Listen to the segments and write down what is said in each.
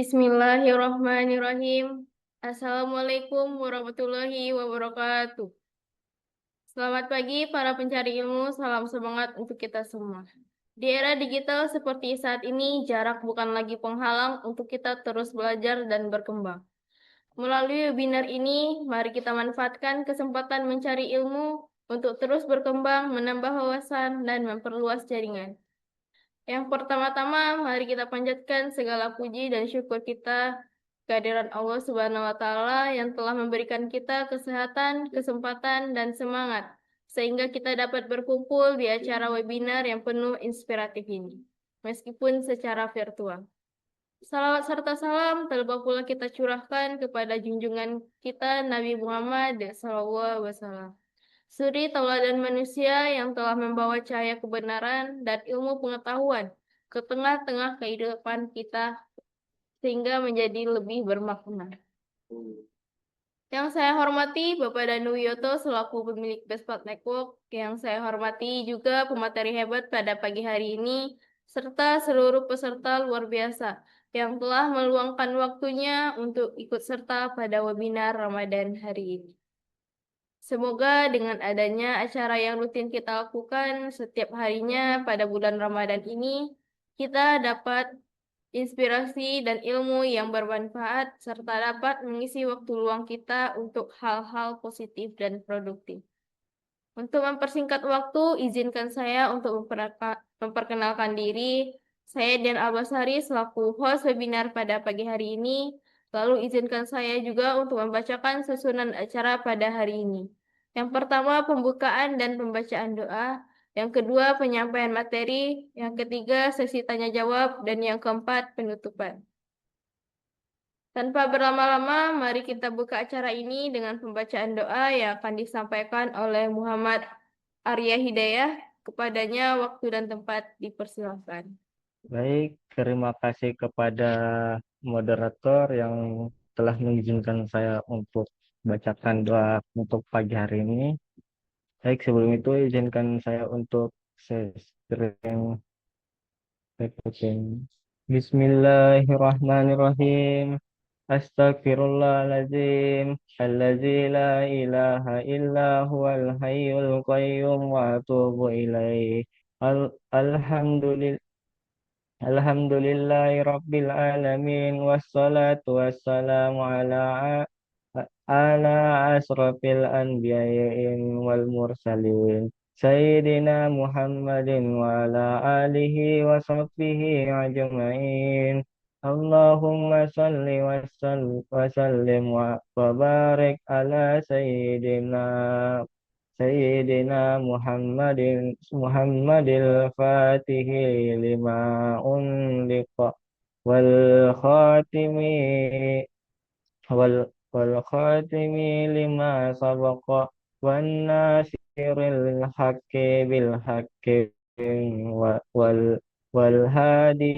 Bismillahirrahmanirrahim. Assalamualaikum warahmatullahi wabarakatuh. Selamat pagi para pencari ilmu, salam semangat untuk kita semua. Di era digital seperti saat ini, jarak bukan lagi penghalang untuk kita terus belajar dan berkembang. Melalui webinar ini, mari kita manfaatkan kesempatan mencari ilmu untuk terus berkembang, menambah wawasan, dan memperluas jaringan. Yang pertama-tama, mari kita panjatkan segala puji dan syukur kita kehadiran Allah Subhanahu wa Ta'ala yang telah memberikan kita kesehatan, kesempatan, dan semangat, sehingga kita dapat berkumpul di acara webinar yang penuh inspiratif ini, meskipun secara virtual. Salawat serta salam terlebih pula kita curahkan kepada junjungan kita Nabi Muhammad SAW. Suri tauladan manusia yang telah membawa cahaya kebenaran dan ilmu pengetahuan ke tengah-tengah kehidupan kita sehingga menjadi lebih bermakna. Yang saya hormati Bapak Danu Wiyoto selaku pemilik Bestplat Network, yang saya hormati juga pemateri hebat pada pagi hari ini, serta seluruh peserta luar biasa yang telah meluangkan waktunya untuk ikut serta pada webinar Ramadan hari ini. Semoga dengan adanya acara yang rutin kita lakukan setiap harinya pada bulan Ramadan ini, kita dapat inspirasi dan ilmu yang bermanfaat, serta dapat mengisi waktu luang kita untuk hal-hal positif dan produktif. Untuk mempersingkat waktu, izinkan saya untuk memperkenalkan diri. Saya Dian Albasari selaku host webinar pada pagi hari ini. Lalu izinkan saya juga untuk membacakan susunan acara pada hari ini. Yang pertama, pembukaan dan pembacaan doa. Yang kedua, penyampaian materi. Yang ketiga, sesi tanya jawab. Dan yang keempat, penutupan. Tanpa berlama-lama, mari kita buka acara ini dengan pembacaan doa yang akan disampaikan oleh Muhammad Arya Hidayah. Kepadanya waktu dan tempat dipersilakan. Baik, terima kasih kepada moderator yang telah mengizinkan saya untuk bacakan doa untuk pagi hari ini. Baik, sebelum itu izinkan saya untuk sering recording. Bismillahirrahmanirrahim. Astagfirullahaladzim. Alladzi la ilaha illa huwal hayyul qayyum wa atubu ilaih. Alhamdulillah. Alhamdulillahi Rabbil Alamin. Wassalatu wassalamu ala asrafil anbiya'in wal mursalin Sayyidina Muhammadin wa ala alihi wa sahbihi ajma'in. Allahumma salli wa sallim wa barik ala Sayyidina Muhammadil Fatihi lima unliqa wal khatimi wal khatimi lima sabaqa wan nasiril haqqi bil haqqi wal wal hadi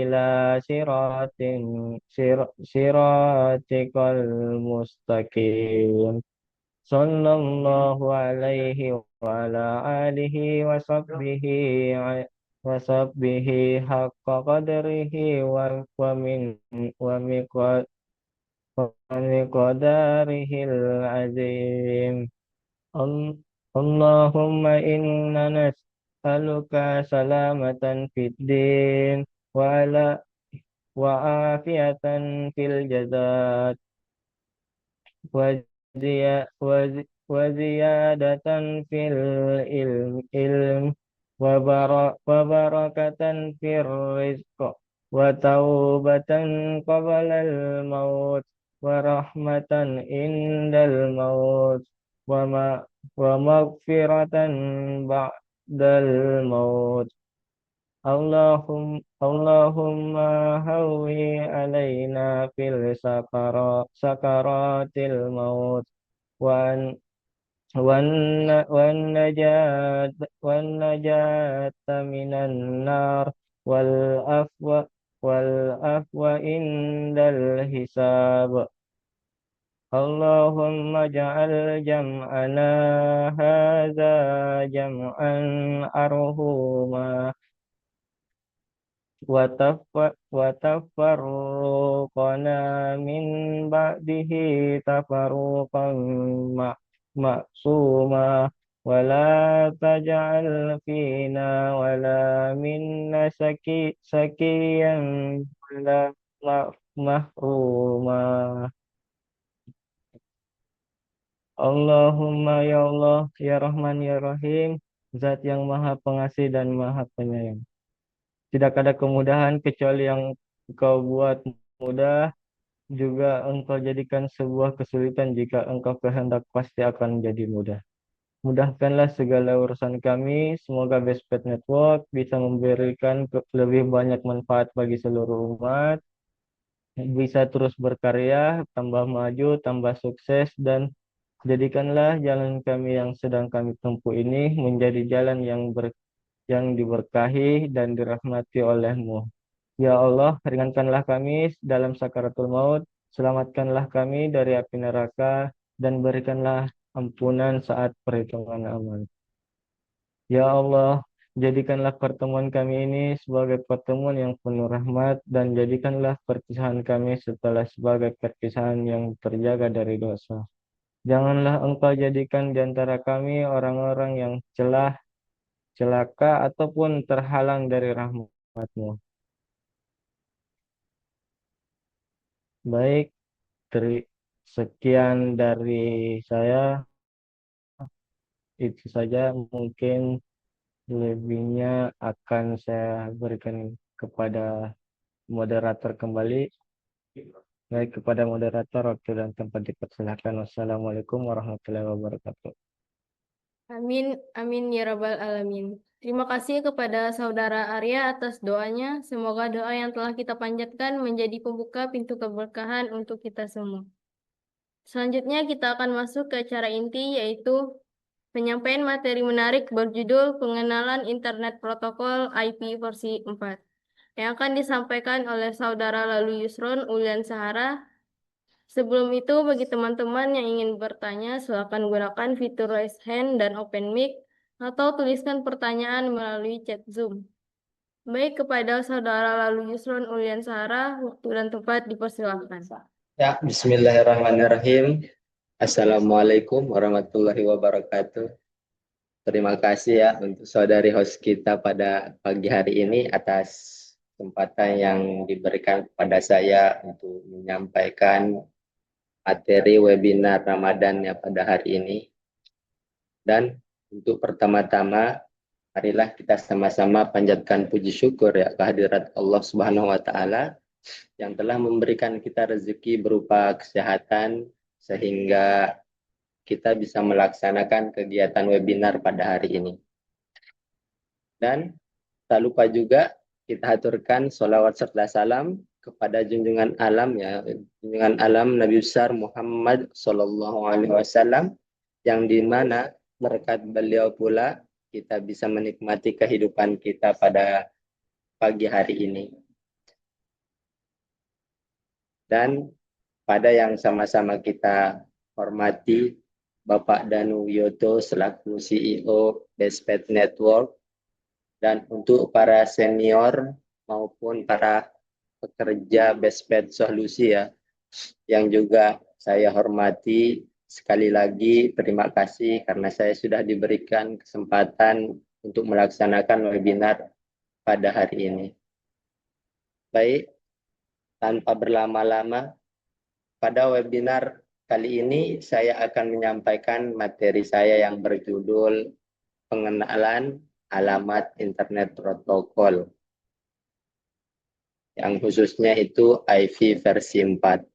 ila siratikal mustaqim. Sallallahu alaihi wa ala alihi wa sahbihi haqqa qadrihi wa min wa miqad wa miqdarihil azim. Allahumma inna nas'aluka salamatan fid din wa afiatan fil jasad wa ziyadatan fil ilm wa barakatan fil rizq wa taubatan qabla al maut wa rahmatan indal maut wa maghfiratan ba'dal maut. Allahumma hawi alaina fil sakaratil maut wan wan najat minan nar wal afwa indal hisab. Allahumma ja'al jam'ana hadza jam'an arhuma وتفرقنا من بعده تفرقا معصوما ولا تجعل فينا ولا منا سكيا ولا محروما. Allahumma ya Allah, ya Rahman, ya Rahim, Zat yang Maha Pengasih dan Maha Penyayang. Tidak ada kemudahan kecuali yang Engkau buat mudah, juga Engkau jadikan sebuah kesulitan jika Engkau kehendak pasti akan menjadi mudah. Mudahkanlah segala urusan kami, semoga Bestpad Network bisa memberikan lebih banyak manfaat bagi seluruh umat, bisa terus berkarya, tambah maju, tambah sukses, dan jadikanlah jalan kami yang sedang kami tempuh ini menjadi jalan yang diberkahi dan dirahmati oleh-Mu. Ya Allah, ringankanlah kami dalam sakaratul maut, selamatkanlah kami dari api neraka, dan berikanlah ampunan saat perhitungan amal. Ya Allah, jadikanlah pertemuan kami ini sebagai pertemuan yang penuh rahmat, dan jadikanlah perpisahan kami setelah sebagai perpisahan yang terjaga dari dosa. Janganlah Engkau jadikan di antara kami orang-orang yang celaka, ataupun terhalang dari rahmat-Mu. Baik, sekian dari saya. Itu saja, mungkin lebihnya akan saya berikan kepada moderator kembali. Baik, kepada moderator, waktu dan tempat dipersilakan. Wassalamualaikum warahmatullahi wabarakatuh. Amin, amin ya rabbal alamin. Terima kasih kepada Saudara Arya atas doanya. Semoga doa yang telah kita panjatkan menjadi pembuka pintu keberkahan untuk kita semua. Selanjutnya kita akan masuk ke acara inti, yaitu penyampaian materi menarik berjudul Pengenalan Internet Protokol IP versi 4 yang akan disampaikan oleh Saudara Lalu Yusron Ulian Sahara. Sebelum itu, bagi teman-teman yang ingin bertanya, silakan gunakan fitur raise hand dan open mic atau tuliskan pertanyaan melalui chat Zoom. Baik, kepada Saudara Lalu Yusron Ulian Sahara, waktu dan tempat dipersilakan. Ya, bismillahirrahmanirrahim. Assalamualaikum warahmatullahi wabarakatuh. Terima kasih ya untuk saudari host kita pada pagi hari ini atas kesempatan yang diberikan kepada saya untuk menyampaikan materi webinar Ramadan ya pada hari ini. Dan untuk pertama-tama, marilah kita sama-sama panjatkan puji syukur ya kehadirat Allah Subhanahu wa taala yang telah memberikan kita rezeki berupa kesehatan sehingga kita bisa melaksanakan kegiatan webinar pada hari ini. Dan tak lupa juga kita aturkan sholawat serta salam kepada junjungan alam ya, junjungan alam Nabi besar Muhammad Sallallahu Alaihi Wasallam, yang dimana berkat beliau pula kita bisa menikmati kehidupan kita pada pagi hari ini. Dan pada yang sama-sama kita hormati Bapak Danu Wiyoto selaku CEO Bestpad Network, dan untuk para senior maupun para pekerja Bestpad Solusi ya, yang juga saya hormati, sekali lagi terima kasih karena saya sudah diberikan kesempatan untuk melaksanakan webinar pada hari ini. Baik, tanpa berlama-lama, pada webinar kali ini saya akan menyampaikan materi saya yang berjudul Pengenalan Alamat Internet Protokol, yang khususnya itu IP versi 4.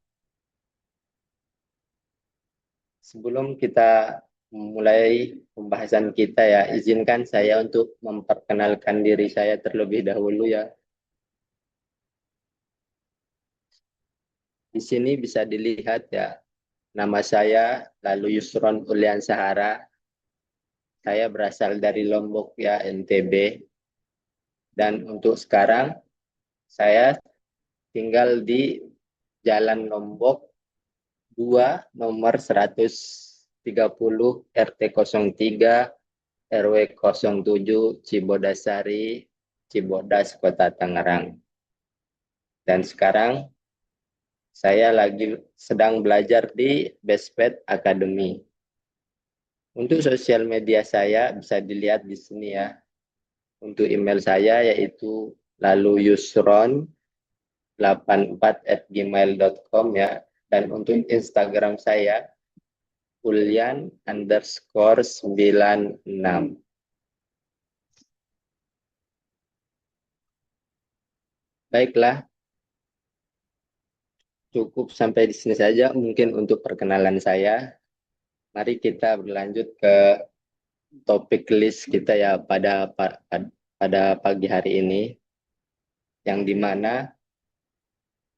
Sebelum kita mulai pembahasan kita ya, izinkan saya untuk memperkenalkan diri saya terlebih dahulu ya. Di sini bisa dilihat ya, nama saya Lalu Yusron Ulian Sahara. Saya berasal dari Lombok ya, NTB. Dan untuk sekarang saya tinggal di Jalan Lombok 2 nomor 130 RT 03 RW 07 Cibodasari, Cibodas, Kota Tangerang. Dan sekarang saya lagi sedang belajar di Bestpad Academy. Untuk sosial media saya bisa dilihat di sini ya. Untuk email saya yaitu lalu yusron84@gmail.com ya. Dan untuk Instagram saya Ulyan_96. Baiklah, cukup sampai di sini saja mungkin untuk perkenalan saya. Mari kita berlanjut ke topik list kita ya pada pagi hari ini, yang dimana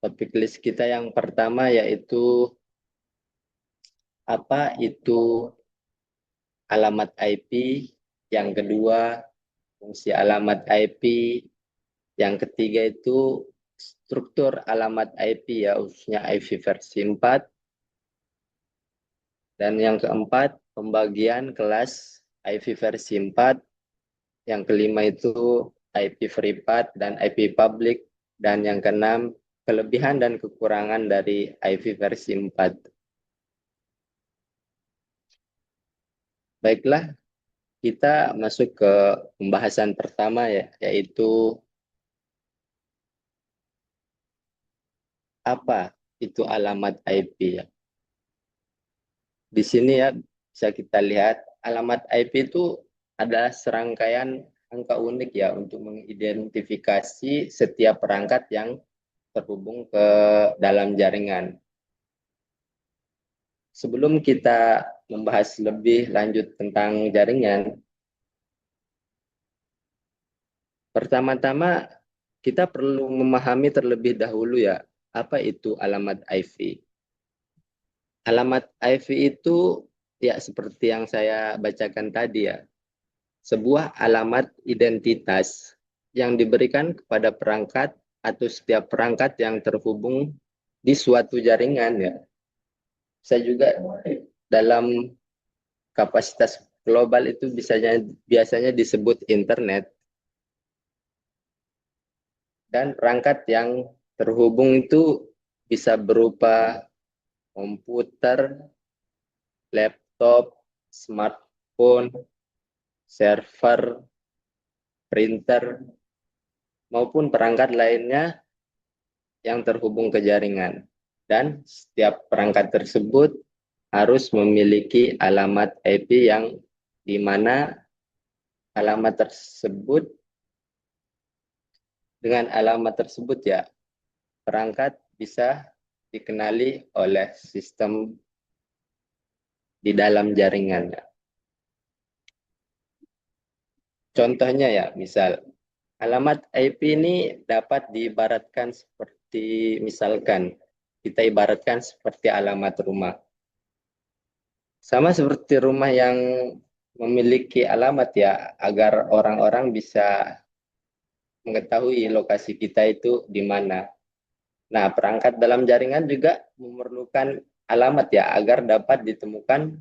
topik list kita yang pertama yaitu apa itu alamat IP, yang kedua fungsi alamat IP, yang ketiga itu struktur alamat IP ya, khususnya IP versi 4, dan yang keempat pembagian kelas IP versi 4, yang kelima itu IP free path dan IP public, dan yang keenam kelebihan dan kekurangan dari IP versi 4. Baiklah, kita masuk ke pembahasan pertama ya, yaitu apa itu alamat IP ya. Di sini ya bisa kita lihat alamat IP itu adalah serangkaian angka unik ya untuk mengidentifikasi setiap perangkat yang terhubung ke dalam jaringan. Sebelum kita membahas lebih lanjut tentang jaringan, pertama-tama kita perlu memahami terlebih dahulu ya, apa itu alamat IP. Alamat IP itu ya seperti yang saya bacakan tadi ya, sebuah alamat identitas yang diberikan kepada perangkat atau setiap perangkat yang terhubung di suatu jaringan ya. Saya juga dalam kapasitas global itu biasanya disebut internet. Dan perangkat yang terhubung itu bisa berupa komputer, laptop, smartphone, server, printer, maupun perangkat lainnya yang terhubung ke jaringan. Dan setiap perangkat tersebut harus memiliki alamat IP yang di mana alamat tersebut, dengan alamat tersebut ya, perangkat bisa dikenali oleh sistem di dalam jaringannya. Contohnya ya, misal alamat IP ini dapat diibaratkan seperti, misalkan kita ibaratkan seperti alamat rumah. Sama seperti rumah yang memiliki alamat ya, agar orang-orang bisa mengetahui lokasi kita itu di mana. Nah, perangkat dalam jaringan juga memerlukan alamat ya, agar dapat ditemukan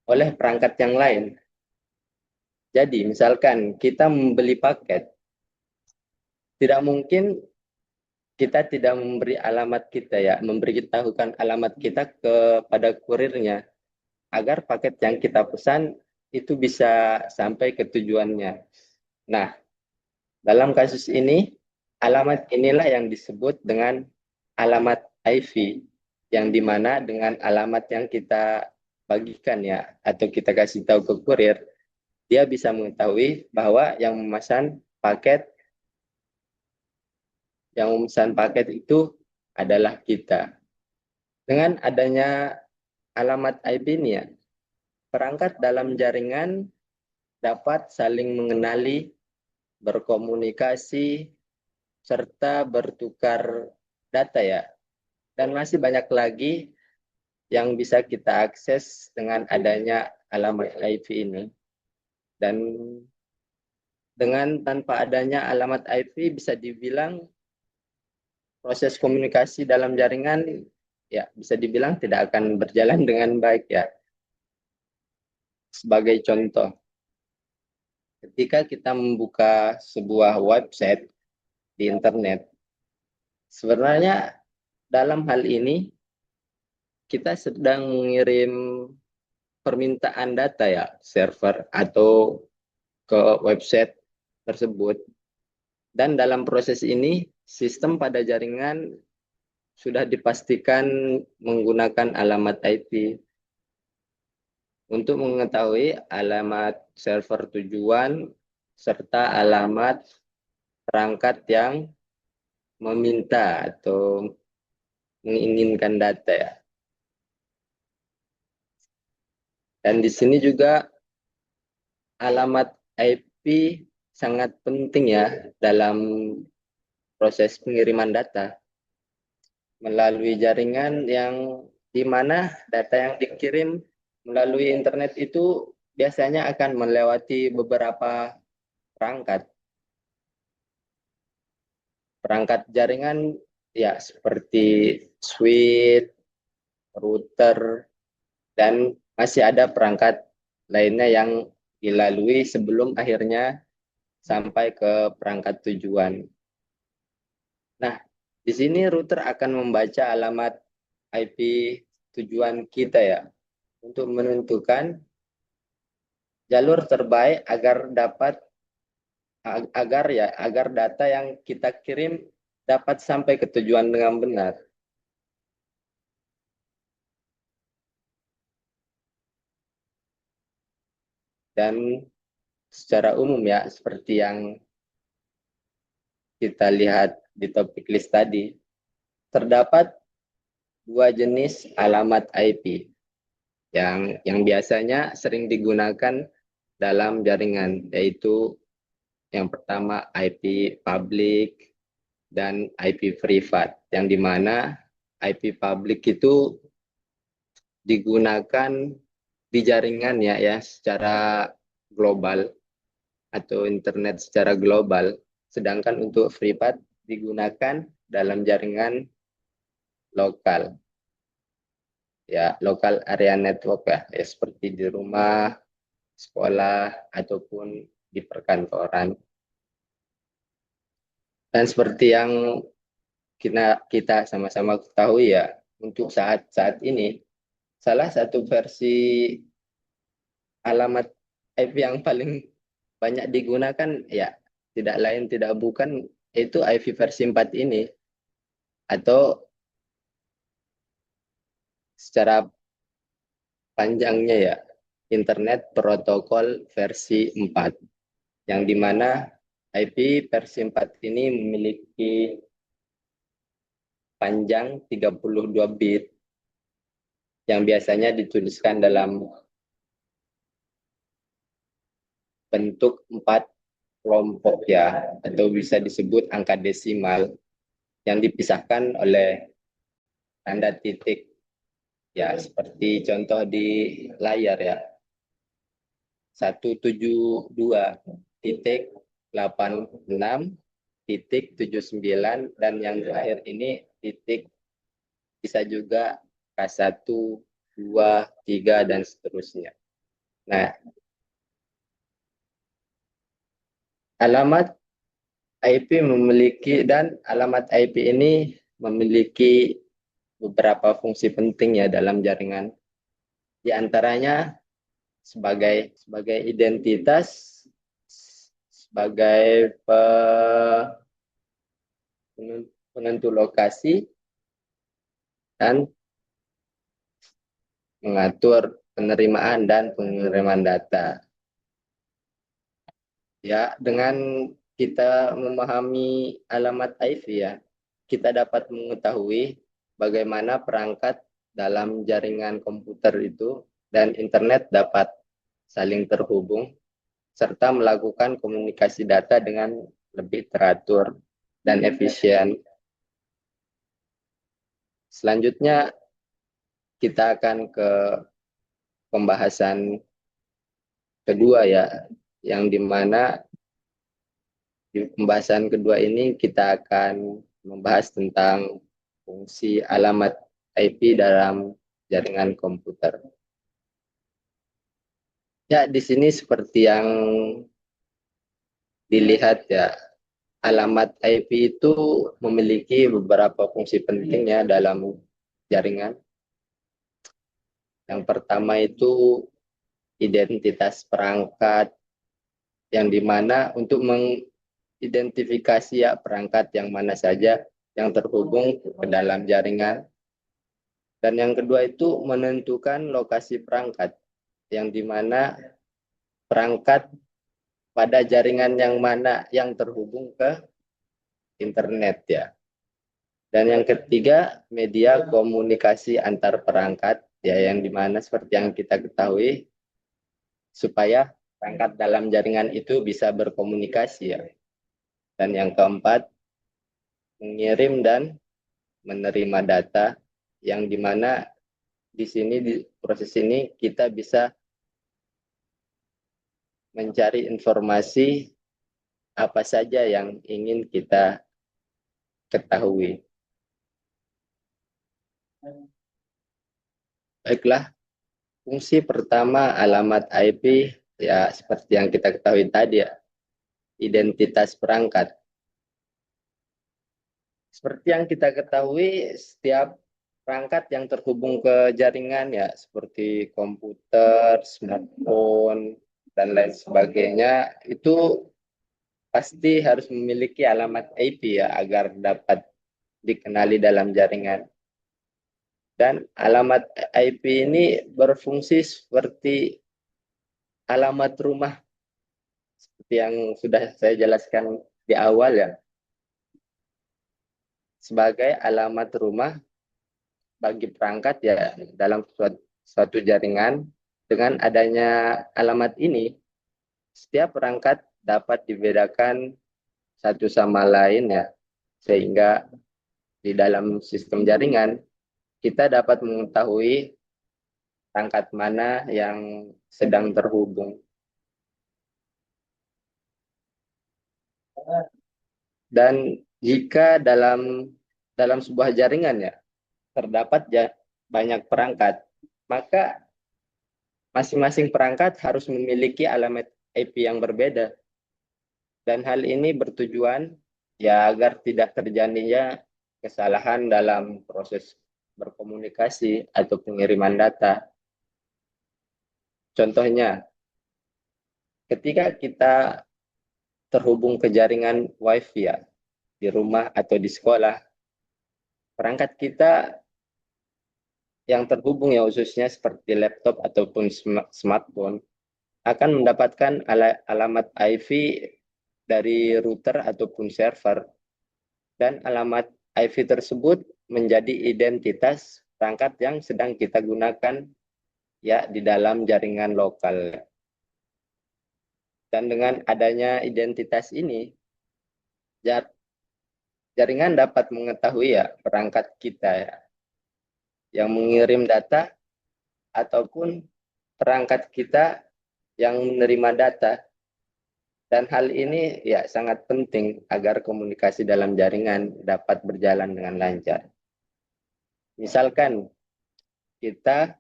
oleh perangkat yang lain. Jadi, misalkan kita membeli paket, tidak mungkin kita tidak memberi alamat kita ya, memberitahukan alamat kita kepada kurirnya, agar paket yang kita pesan itu bisa sampai ke tujuannya. Nah, dalam kasus ini, alamat inilah yang disebut dengan alamat IV, yang dimana dengan alamat yang kita bagikan ya, atau kita kasih tahu ke kurir, dia bisa mengetahui bahwa yang memesan paket itu adalah kita. Dengan adanya alamat IP ini ya, perangkat dalam jaringan dapat saling mengenali, berkomunikasi, serta bertukar data ya. Dan masih banyak lagi yang bisa kita akses dengan adanya alamat IP ini. Dan dengan tanpa adanya alamat IP bisa dibilang proses komunikasi dalam jaringan ya bisa dibilang tidak akan berjalan dengan baik ya. Sebagai contoh, ketika kita membuka sebuah website di internet, Sebenarnya dalam hal ini kita sedang mengirim permintaan data ya, server atau ke website tersebut. Dan dalam proses ini, sistem pada jaringan sudah dipastikan menggunakan alamat IP. Untuk mengetahui alamat server tujuan serta alamat perangkat yang meminta atau menginginkan data ya. Dan di sini juga alamat IP sangat penting ya dalam proses pengiriman data melalui jaringan yang di mana data yang dikirim melalui internet itu biasanya akan melewati beberapa perangkat. Perangkat jaringan ya seperti switch, router, dan masih ada perangkat lainnya yang dilalui sebelum akhirnya sampai ke perangkat tujuan. Nah, di sini router akan membaca alamat IP tujuan kita ya untuk menentukan jalur terbaik agar data yang kita kirim dapat sampai ke tujuan dengan benar. Dan secara umum ya, seperti yang kita lihat di topik list tadi, terdapat dua jenis alamat IP yang biasanya sering digunakan dalam jaringan, yaitu yang pertama IP public dan IP privat, yang dimana IP public itu digunakan di jaringan ya secara global atau internet secara global, sedangkan untuk privat digunakan dalam jaringan lokal ya, lokal area network ya seperti di rumah, sekolah ataupun di perkantoran. Dan seperti yang kita sama-sama ketahui ya, untuk saat ini salah satu versi alamat IP yang paling banyak digunakan ya tidak lain tidak bukan itu IP versi 4 ini, atau secara panjangnya ya Internet Protokol versi 4, yang dimana IP versi 4 ini memiliki panjang 32 bit yang biasanya dituliskan dalam bentuk 4 kelompok ya, atau bisa disebut angka desimal yang dipisahkan oleh tanda titik ya, seperti contoh di layar ya, 172.86.79, dan yang terakhir ini titik bisa juga K1, 2, 3, dan seterusnya. Nah, alamat IP alamat IP ini memiliki beberapa fungsi penting ya dalam jaringan. Di antaranya sebagai identitas, sebagai penentu lokasi, dan mengatur penerimaan dan pengiriman data. Ya, dengan kita memahami alamat IP ya, kita dapat mengetahui bagaimana perangkat dalam jaringan komputer itu dan internet dapat saling terhubung serta melakukan komunikasi data dengan lebih teratur dan efisien. Selanjutnya kita akan ke pembahasan kedua ya, yang dimana di pembahasan kedua ini kita akan membahas tentang fungsi alamat IP dalam jaringan komputer. Ya, di sini seperti yang dilihat ya, alamat IP itu memiliki beberapa fungsi penting ya dalam jaringan. Yang pertama itu identitas perangkat, yang dimana untuk mengidentifikasi ya perangkat yang mana saja yang terhubung ke dalam jaringan. Dan yang kedua itu menentukan lokasi perangkat, yang dimana perangkat pada jaringan yang mana yang terhubung ke internet ya. Dan yang ketiga, media komunikasi antar perangkat ya, yang dimana seperti yang kita ketahui supaya perangkat dalam jaringan itu bisa berkomunikasi ya. Dan yang keempat, mengirim dan menerima data, yang dimana di sini di proses ini kita bisa mencari informasi apa saja yang ingin kita ketahui. Baiklah, fungsi pertama alamat IP ya seperti yang kita ketahui tadi ya, identitas perangkat. Seperti yang kita ketahui, setiap perangkat yang terhubung ke jaringan ya seperti komputer, smartphone, dan lain sebagainya itu pasti harus memiliki alamat IP ya agar dapat dikenali dalam jaringan. Dan alamat IP ini berfungsi seperti alamat rumah seperti yang sudah saya jelaskan di awal ya. Sebagai alamat rumah bagi perangkat ya dalam suatu jaringan. Dengan adanya alamat ini, setiap perangkat dapat dibedakan satu sama lain ya, sehingga di dalam sistem jaringan kita dapat mengetahui perangkat mana yang sedang terhubung. Dan jika dalam sebuah jaringan ya terdapat banyak perangkat, maka masing-masing perangkat harus memiliki alamat IP yang berbeda. Dan hal ini bertujuan ya agar tidak terjadinya kesalahan dalam proses berkomunikasi atau pengiriman data. Contohnya, ketika kita terhubung ke jaringan WiFi ya, di rumah atau di sekolah, perangkat kita yang terhubung ya khususnya seperti laptop ataupun smartphone akan mendapatkan alamat IP dari router ataupun server, dan alamat IP tersebut menjadi identitas perangkat yang sedang kita gunakan ya di dalam jaringan lokal. Dan dengan adanya identitas ini, jaringan dapat mengetahui ya perangkat kita ya, yang mengirim data ataupun perangkat kita yang menerima data. Dan hal ini ya sangat penting agar komunikasi dalam jaringan dapat berjalan dengan lancar. Misalkan kita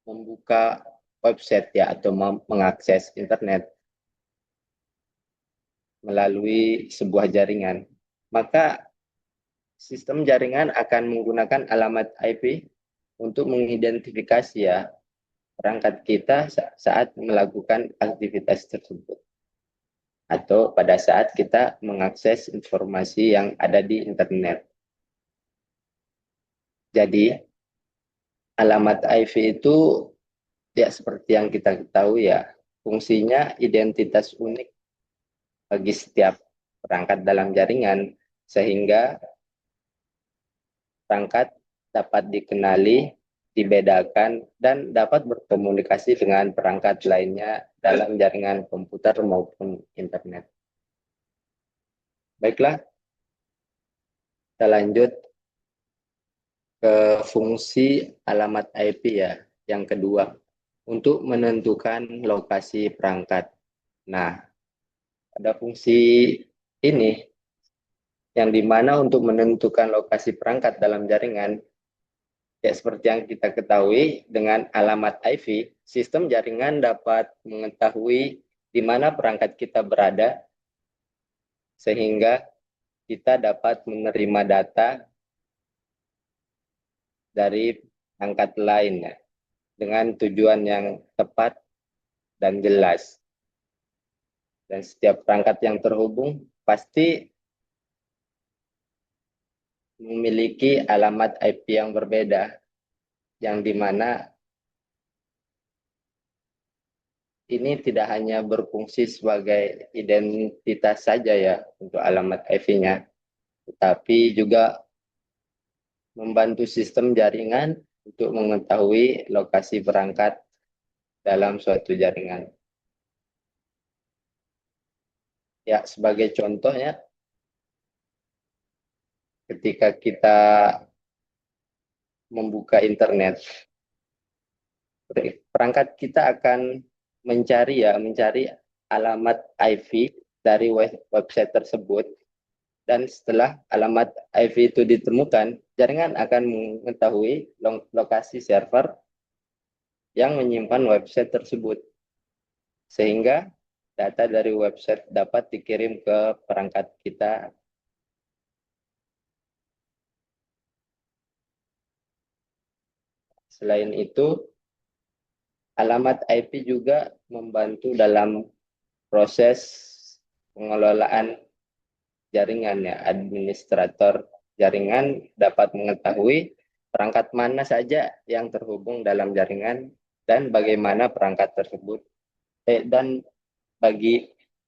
membuka website ya atau mengakses internet melalui sebuah jaringan, maka sistem jaringan akan menggunakan alamat IP untuk mengidentifikasi ya perangkat kita saat melakukan aktivitas tersebut, atau pada saat kita mengakses informasi yang ada di internet. Jadi, alamat IP itu ya seperti yang kita ketahui ya, fungsinya identitas unik bagi setiap perangkat dalam jaringan, sehingga perangkat dapat dikenali, dibedakan, dan dapat berkomunikasi dengan perangkat lainnya dalam jaringan komputer maupun internet. Baiklah, kita lanjut ke fungsi alamat IP ya, yang kedua, untuk menentukan lokasi perangkat. Nah, ada fungsi ini yang dimana untuk menentukan lokasi perangkat dalam jaringan, ya seperti yang kita ketahui, dengan alamat IP, sistem jaringan dapat mengetahui di mana perangkat kita berada, sehingga kita dapat menerima data dari perangkat lain ya, dengan tujuan yang tepat dan jelas. Dan setiap perangkat yang terhubung pasti memiliki alamat IP yang berbeda, yang dimana ini tidak hanya berfungsi sebagai identitas saja ya untuk alamat IP-nya, tetapi juga membantu sistem jaringan untuk mengetahui lokasi perangkat dalam suatu jaringan. Ya, sebagai contohnya, ketika kita membuka internet, perangkat kita akan mencari alamat IP dari website tersebut, dan setelah alamat IP itu ditemukan, jaringan akan mengetahui lokasi server yang menyimpan website tersebut, sehingga data dari website dapat dikirim ke perangkat kita. Selain itu, alamat IP juga membantu dalam proses pengelolaan jaringan ya. Administrator jaringan dapat mengetahui perangkat mana saja yang terhubung dalam jaringan dan bagaimana perangkat tersebut dan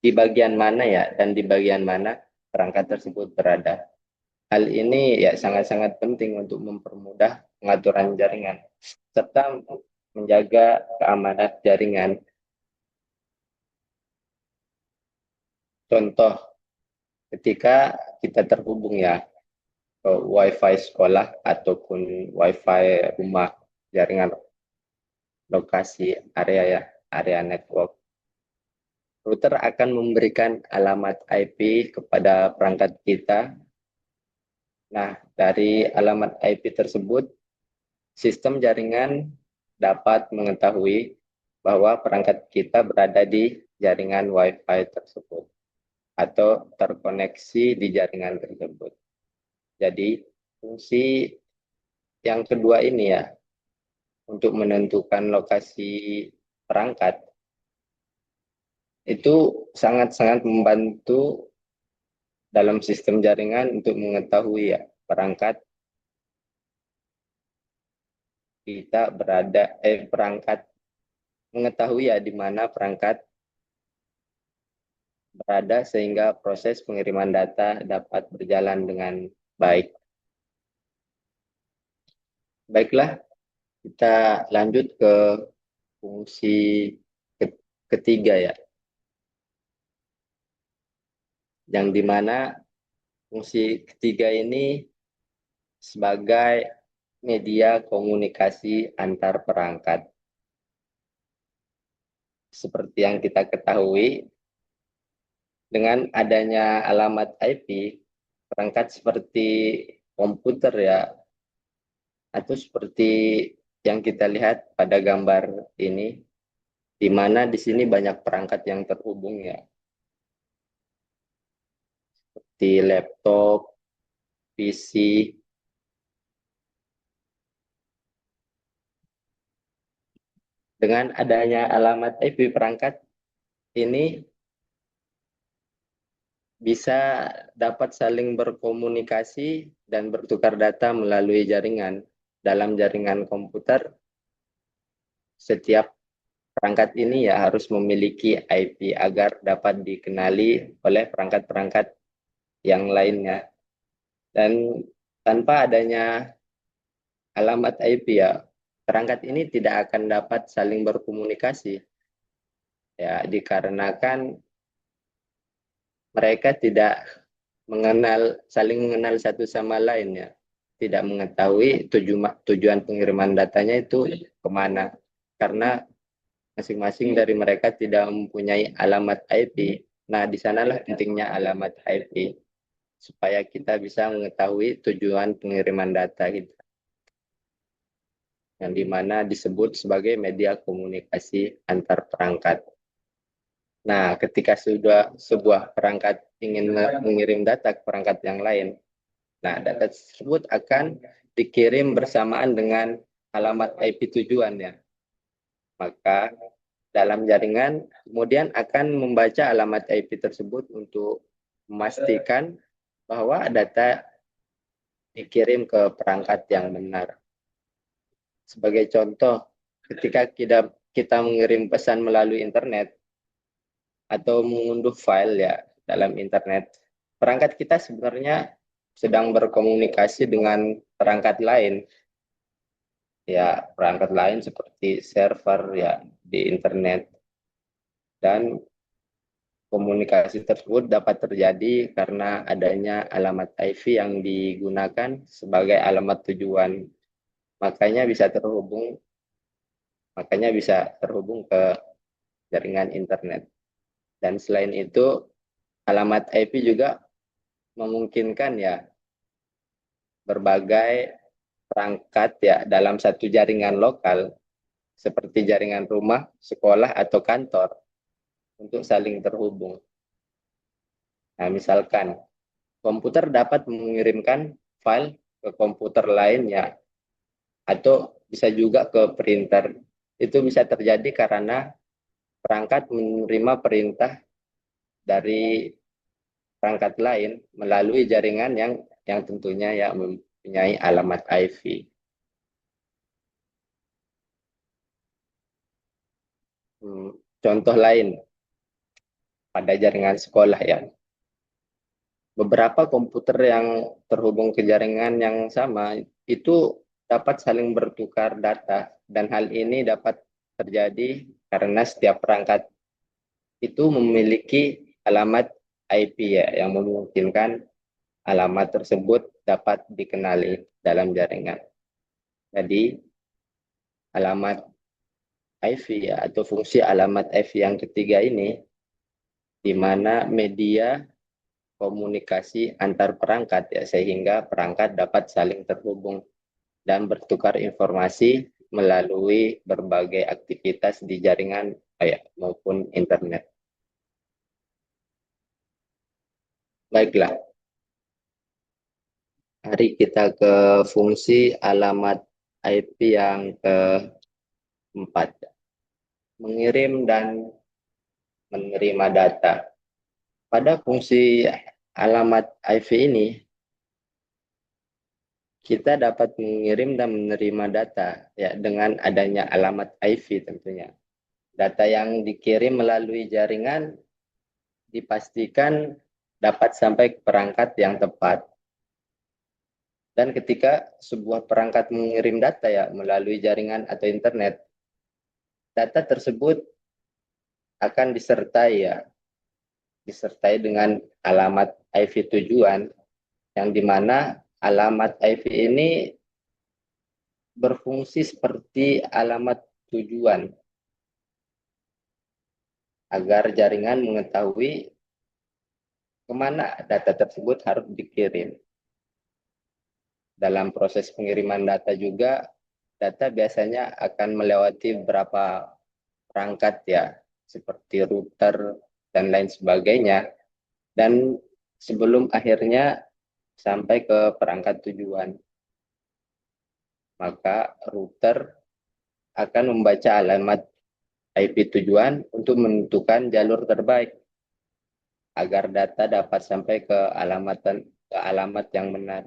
di bagian mana ya, dan di bagian mana perangkat tersebut berada. Hal ini ya sangat-sangat penting untuk mempermudah pengaturan jaringan serta menjaga keamanan jaringan. Contoh, ketika kita terhubung ya ke WiFi sekolah ataupun WiFi rumah, jaringan lokasi area ya, area network, router akan memberikan alamat IP kepada perangkat kita. Nah, dari alamat IP tersebut, sistem jaringan dapat mengetahui bahwa perangkat kita berada di jaringan WiFi tersebut atau terkoneksi di jaringan tersebut. Jadi, fungsi yang kedua ini ya, untuk menentukan lokasi perangkat, itu sangat-sangat membantu dalam sistem jaringan untuk mengetahui ya perangkat kita berada, perangkat mengetahui ya di mana perangkat berada, sehingga proses pengiriman data dapat berjalan dengan baik. Baiklah, kita lanjut ke fungsi ketiga ya, yang dimana fungsi ketiga ini sebagai media komunikasi antar perangkat. Seperti yang kita ketahui, dengan adanya alamat IP, perangkat seperti komputer ya, atau seperti yang kita lihat pada gambar ini, di mana di sini banyak perangkat yang terhubung ya, seperti laptop, PC. Dengan adanya alamat IP, perangkat ini bisa dapat saling berkomunikasi dan bertukar data melalui jaringan. Dalam jaringan komputer, setiap perangkat ini ya harus memiliki IP agar dapat dikenali oleh perangkat-perangkat yang lainnya. Dan tanpa adanya alamat IP ya, perangkat ini tidak akan dapat saling berkomunikasi. Ya, dikarenakan mereka tidak saling mengenal satu sama lain ya, tidak mengetahui tujuan pengiriman datanya itu kemana, karena masing-masing dari mereka tidak mempunyai alamat IP. Nah, di sanalah pentingnya alamat IP, supaya kita bisa mengetahui tujuan pengiriman data kita, yang dimana disebut sebagai media komunikasi antar perangkat. Nah, ketika sudah sebuah perangkat ingin mengirim data ke perangkat yang lain, nah data tersebut akan dikirim bersamaan dengan alamat IP tujuannya. Maka dalam jaringan kemudian akan membaca alamat IP tersebut untuk memastikan bahwa data dikirim ke perangkat yang benar. Sebagai contoh, ketika kita mengirim pesan melalui internet atau mengunduh file ya dalam internet, perangkat kita sebenarnya sedang berkomunikasi dengan perangkat lain. Ya, perangkat lain seperti server ya di internet. Dan komunikasi tersebut dapat terjadi karena adanya alamat IP yang digunakan sebagai alamat tujuan. Makanya bisa terhubung ke jaringan internet. Dan selain itu, alamat IP juga memungkinkan ya berbagai perangkat ya dalam satu jaringan lokal seperti jaringan rumah, sekolah, atau kantor untuk saling terhubung. Nah, misalkan komputer dapat mengirimkan file ke komputer lainnya atau bisa juga ke printer. Itu bisa terjadi karena perangkat menerima perintah dari perangkat lain melalui jaringan yang tentunya ya mempunyai alamat IP. Contoh lain pada jaringan sekolah ya. Beberapa komputer yang terhubung ke jaringan yang sama itu dapat saling bertukar data dan hal ini dapat terjadi karena setiap perangkat itu memiliki alamat IP ya yang memungkinkan alamat tersebut dapat dikenali dalam jaringan. Jadi alamat IP ya atau fungsi alamat IP yang ketiga ini di mana media komunikasi antar perangkat ya sehingga perangkat dapat saling terhubung dan bertukar informasi melalui berbagai aktivitas di jaringan maupun internet. Baiklah, mari kita ke fungsi alamat IP yang keempat, mengirim dan menerima data. Pada fungsi alamat IP ini, kita dapat mengirim dan menerima data ya dengan adanya alamat IP tentunya. Data yang dikirim melalui jaringan dipastikan dapat sampai ke perangkat yang tepat. Dan ketika sebuah perangkat mengirim data ya melalui jaringan atau internet, data tersebut akan disertai dengan alamat IP tujuan yang dimana alamat IP ini berfungsi seperti alamat tujuan agar jaringan mengetahui kemana data tersebut harus dikirim. Dalam proses pengiriman data juga, data biasanya akan melewati beberapa perangkat ya, seperti router dan lain sebagainya. Dan sebelum akhirnya sampai ke perangkat tujuan, maka router akan membaca alamat IP tujuan untuk menentukan jalur terbaik agar data dapat sampai ke alamat yang benar.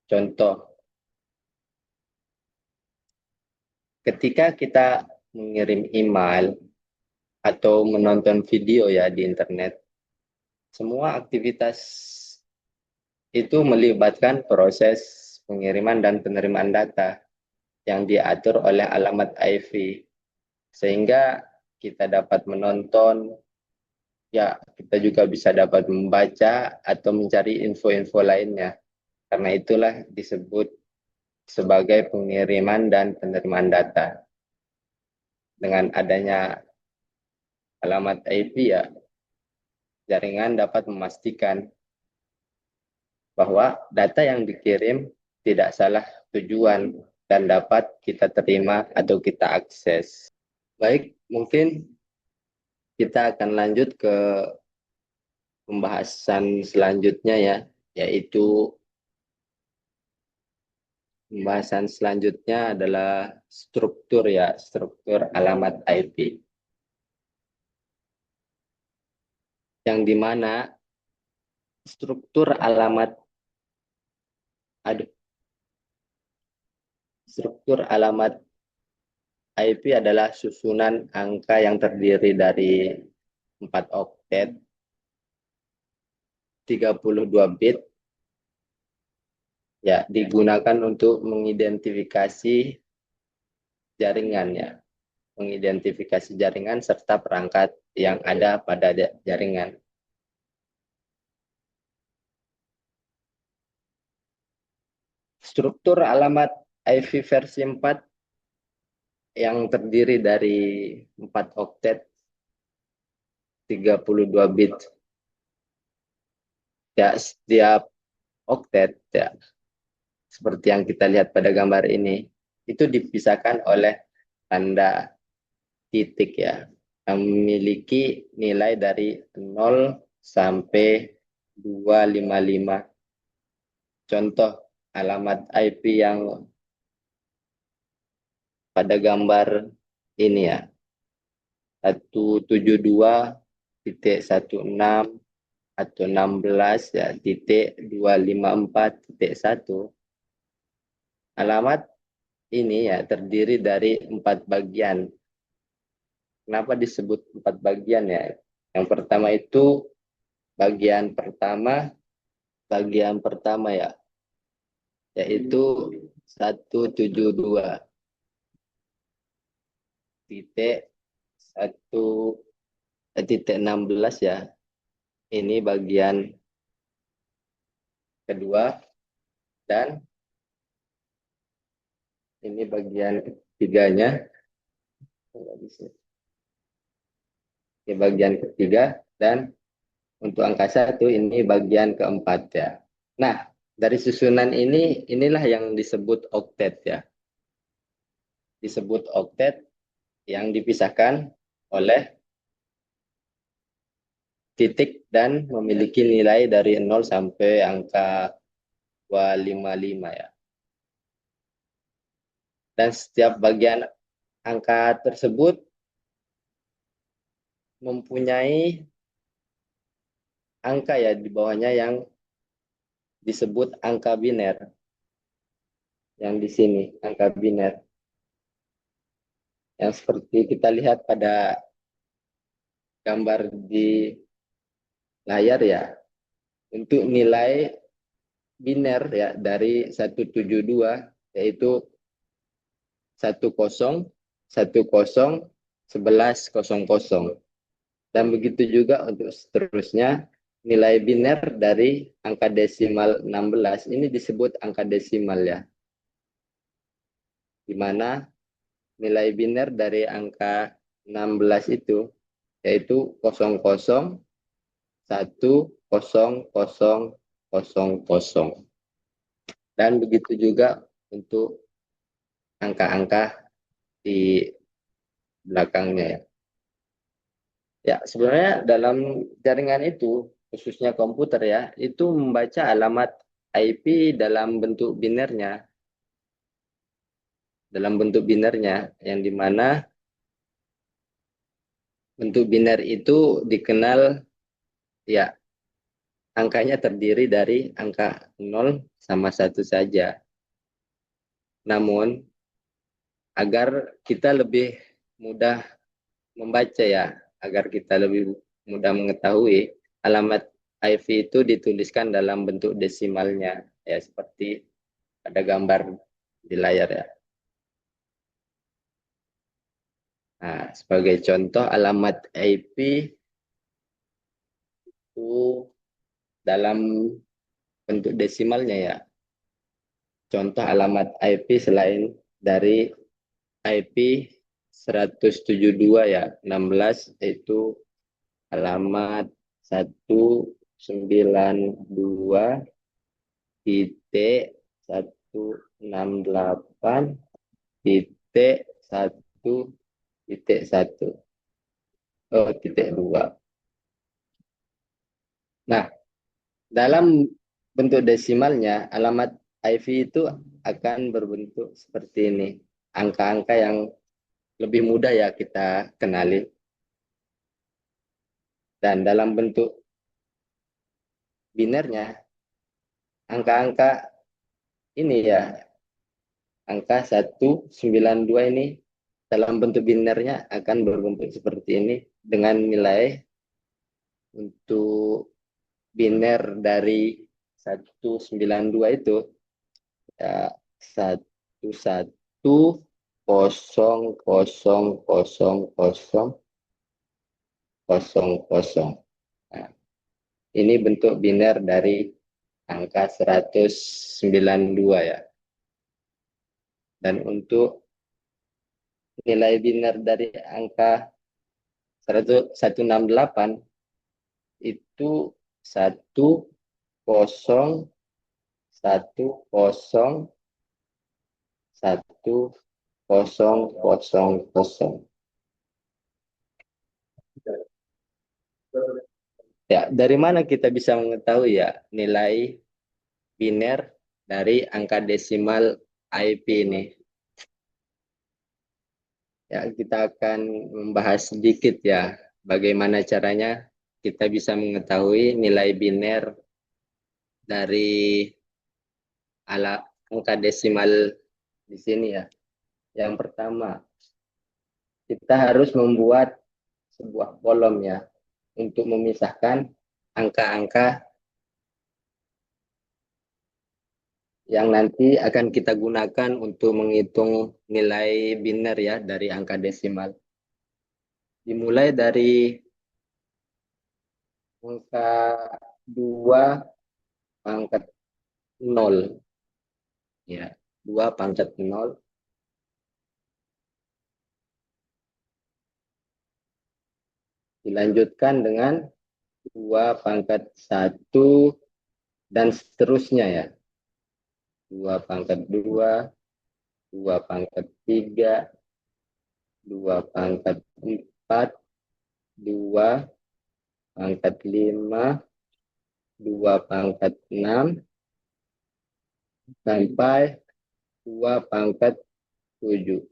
Contoh, ketika kita mengirim email atau menonton video ya di internet, semua aktivitas itu melibatkan proses pengiriman dan penerimaan data yang diatur oleh alamat IP. Sehingga kita dapat menonton, ya kita juga bisa dapat membaca atau mencari info-info lainnya. Karena itulah disebut sebagai pengiriman dan penerimaan data. Dengan adanya alamat IP ya, jaringan dapat memastikan bahwa data yang dikirim tidak salah tujuan dan dapat kita terima atau kita akses. Baik, mungkin kita akan lanjut ke pembahasan selanjutnya ya, yaitu pembahasan selanjutnya adalah struktur ya, struktur alamat IP. Yang dimana struktur alamat struktur alamat IP adalah susunan angka yang terdiri dari 4 oktet, 32 bit, ya, digunakan untuk mengidentifikasi jaringan ya, mengidentifikasi jaringan serta perangkat yang ada pada jaringan. Struktur alamat IP versi 4 yang terdiri dari 4 oktet, 32 bit. Ya, setiap oktet ya, seperti yang kita lihat pada gambar ini, itu dipisahkan oleh tanda titik ya, yang memiliki nilai dari 0 sampai 255. Contoh alamat IP yang pada gambar ini ya, 172.16 atau 16 ya, titik 254.1. Alamat ini ya terdiri dari 4 bagian. Kenapa disebut 4 bagian ya? Yang pertama itu bagian pertama ya, yaitu 172 titik 1.16 ya. Ini bagian kedua, dan ini bagian ketiganya. Ini bagian ketiga, dan untuk angka 1 ini bagian keempat ya. Nah, dari susunan ini, inilah yang disebut oktet ya. Disebut oktet yang dipisahkan oleh titik dan memiliki nilai dari 0 sampai angka 255 ya. Dan setiap bagian angka tersebut mempunyai angka ya di bawahnya yang disebut angka biner. Yang di sini angka biner. Yang seperti kita lihat pada gambar di layar ya. Untuk nilai biner ya dari 172 yaitu 10 10 11 00. Dan begitu juga untuk seterusnya, nilai biner dari angka desimal 16 ini disebut angka desimal ya. Di mana nilai biner dari angka 16 itu yaitu 00 1 0 0 0 0. Dan begitu juga untuk angka-angka di belakangnya ya. Ya, sebenarnya dalam jaringan itu, khususnya komputer ya, itu membaca alamat IP dalam bentuk binernya. Dalam bentuk binernya, yang dimana bentuk biner itu dikenal ya, angkanya terdiri dari angka 0 sama 1 saja. Namun, agar kita lebih mudah membaca ya, agar kita lebih mudah mengetahui, alamat IP itu dituliskan dalam bentuk desimalnya ya, seperti ada gambar di layar ya. Nah, sebagai contoh alamat IP itu dalam bentuk desimalnya ya. Contoh alamat IP selain dari IP 172 ya, 16 itu alamat 192 titik 168 titik 1 titik 1. titik 2. Nah, dalam bentuk desimalnya, alamat IV itu akan berbentuk seperti ini. Angka-angka yang lebih mudah ya kita kenali. Dan dalam bentuk binernya, angka-angka ini ya, angka 192 ini dalam bentuk binernya akan berbentuk seperti ini dengan nilai untuk biner dari 192 itu ya 11000000. Nah, ini bentuk biner dari angka 192 ya. Dan untuk nilai biner dari angka 168 itu 10101000. Ya, dari mana kita bisa mengetahui ya nilai biner dari angka desimal IP ini? Ya, kita akan membahas sedikit ya bagaimana caranya kita bisa mengetahui nilai biner dari angka desimal di sini ya. Yang pertama, kita harus membuat sebuah kolom ya untuk memisahkan angka-angka yang nanti akan kita gunakan untuk menghitung nilai biner ya dari angka desimal. Dimulai dari angka 2 pangkat 0. Ya, 2 pangkat 0. Dilanjutkan dengan 2 pangkat 1 dan seterusnya ya. 2 pangkat 2, 2 pangkat 3, 2 pangkat 4, 2 pangkat 5, 2 pangkat 6, sampai 2 pangkat 7.